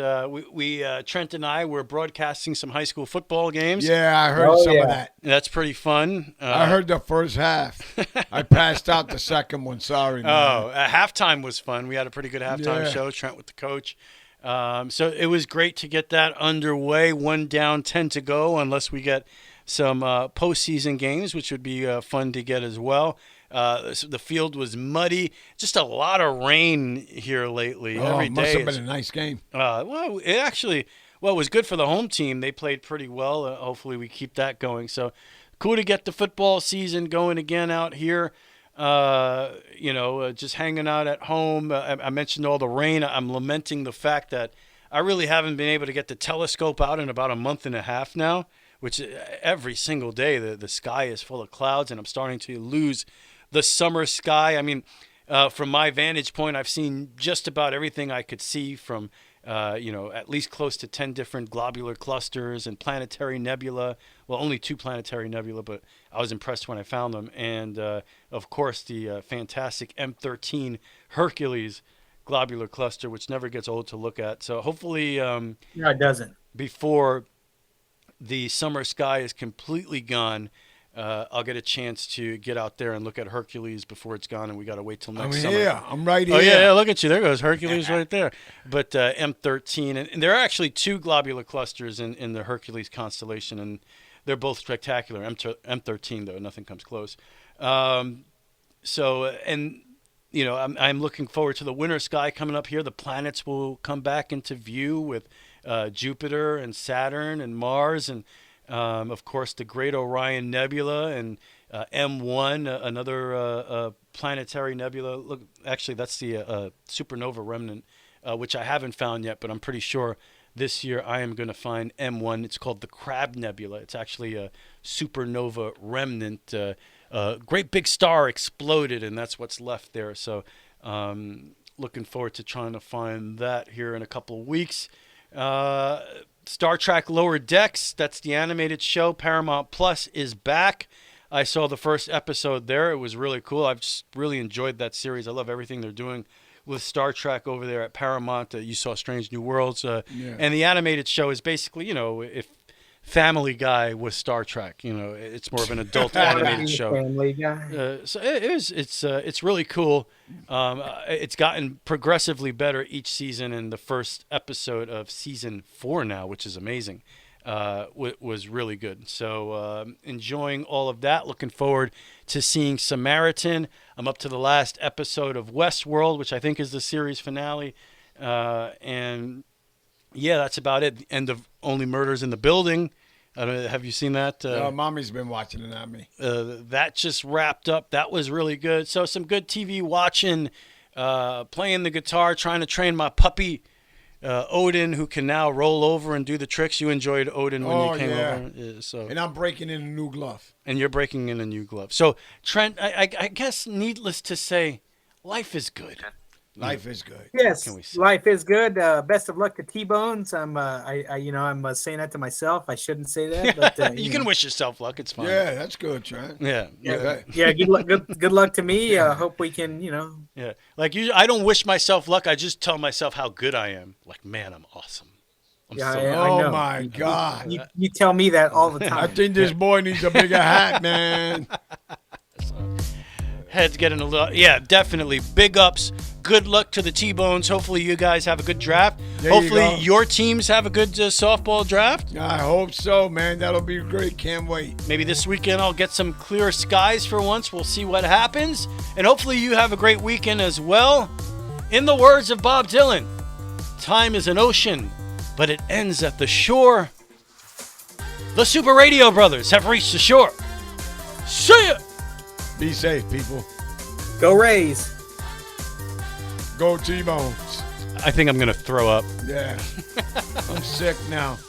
we Trent and I were broadcasting some high school football games. Yeah, I heard some of that. That's pretty fun. I heard the first half. I passed out the second one. Sorry, man. Oh, halftime was fun. We had a pretty good halftime show, Trent with the coach. So it was great to get that underway. 1 down, 10 to go, unless we get some postseason games, which would be fun to get as well. The field was muddy. Just a lot of rain here lately. Every day. Must have been a nice game. Well, it was good for the home team. They played pretty well. Hopefully we keep that going. So cool to get the football season going again out here. Just hanging out at home. I mentioned all the rain. I'm lamenting the fact that I really haven't been able to get the telescope out in about a month and a half now, which every single day the sky is full of clouds, and I'm starting to lose the summer sky. I mean, from my vantage point, I've seen just about everything I could see from, at least close to 10 different globular clusters and planetary nebula. Well, only 2 planetary nebula, but I was impressed when I found them. And, of course, the fantastic M13 Hercules globular cluster, which never gets old to look at. So hopefully no, it doesn't. Before the summer sky is completely gone, I'll get a chance to get out there and look at Hercules before it's gone, and we got to wait till next summer. Yeah, I'm right here. Oh, yeah, look at you. There goes Hercules right there. But M13, and there are actually 2 globular clusters in the Hercules constellation, and they're both spectacular. M13, though, nothing comes close. I'm looking forward to the winter sky coming up here. The planets will come back into view with Jupiter and Saturn and Mars, and of course, the Great Orion Nebula and M1, another planetary nebula. Look, actually, that's the supernova remnant, which I haven't found yet, but I'm pretty sure this year I am going to find M1. It's called the Crab Nebula. It's actually a supernova remnant. Great big star exploded, and that's what's left there. So looking forward to trying to find that here in a couple of weeks. Star Trek Lower Decks, that's the animated show. Paramount Plus is back. I saw the first episode there. It was really cool. I've just really enjoyed that series. I love everything they're doing with Star Trek over there at Paramount. You saw Strange New Worlds. And the animated show is basically, if Family Guy was Star Trek, it's more of an adult animated show. Family Guy. So it's really cool. It's gotten progressively better each season, and the first episode of season 4 now, which is amazing, was really good. So enjoying all of that. Looking forward to seeing Samaritan. I'm up to the last episode of Westworld, which I think is the series finale. And yeah, that's about it. The end of Only Murders in the Building. Have you seen that? Mommy's been watching it on me. That just wrapped up. That was really good. So some good TV watching, playing the guitar, trying to train my puppy, Odin, who can now roll over and do the tricks. You enjoyed Odin when you came over. So. And I'm breaking in a new glove. And you're breaking in a new glove. So, Trent, I guess needless to say, life is good. Life is good. Yes, Can we say? life is good. Best of luck to T-Bones. I'm saying that to myself. I shouldn't say that, but you can wish yourself luck. It's fine. Yeah, that's good, Trent. Yeah. Good luck. Good luck to me. Hope we can, Yeah. Like I don't wish myself luck. I just tell myself how good I am. Like, man, I'm awesome. I know. Oh my God! You tell me that all the time. I think this boy needs a bigger hat, man. Head's getting a little. Yeah, definitely. Big ups. Good luck to the T-Bones. Hopefully you guys have a good draft. Hopefully your teams have a good softball draft. I hope so, man. That'll be great. Can't wait. Maybe this weekend I'll get some clear skies for once. We'll see what happens. And hopefully you have a great weekend as well. In the words of Bob Dylan, time is an ocean, but it ends at the shore. The Super Radio Brothers have reached the shore. See ya! Be safe, people. Go Rays. Go T-Bones. I think I'm going to throw up. Yeah. I'm sick now.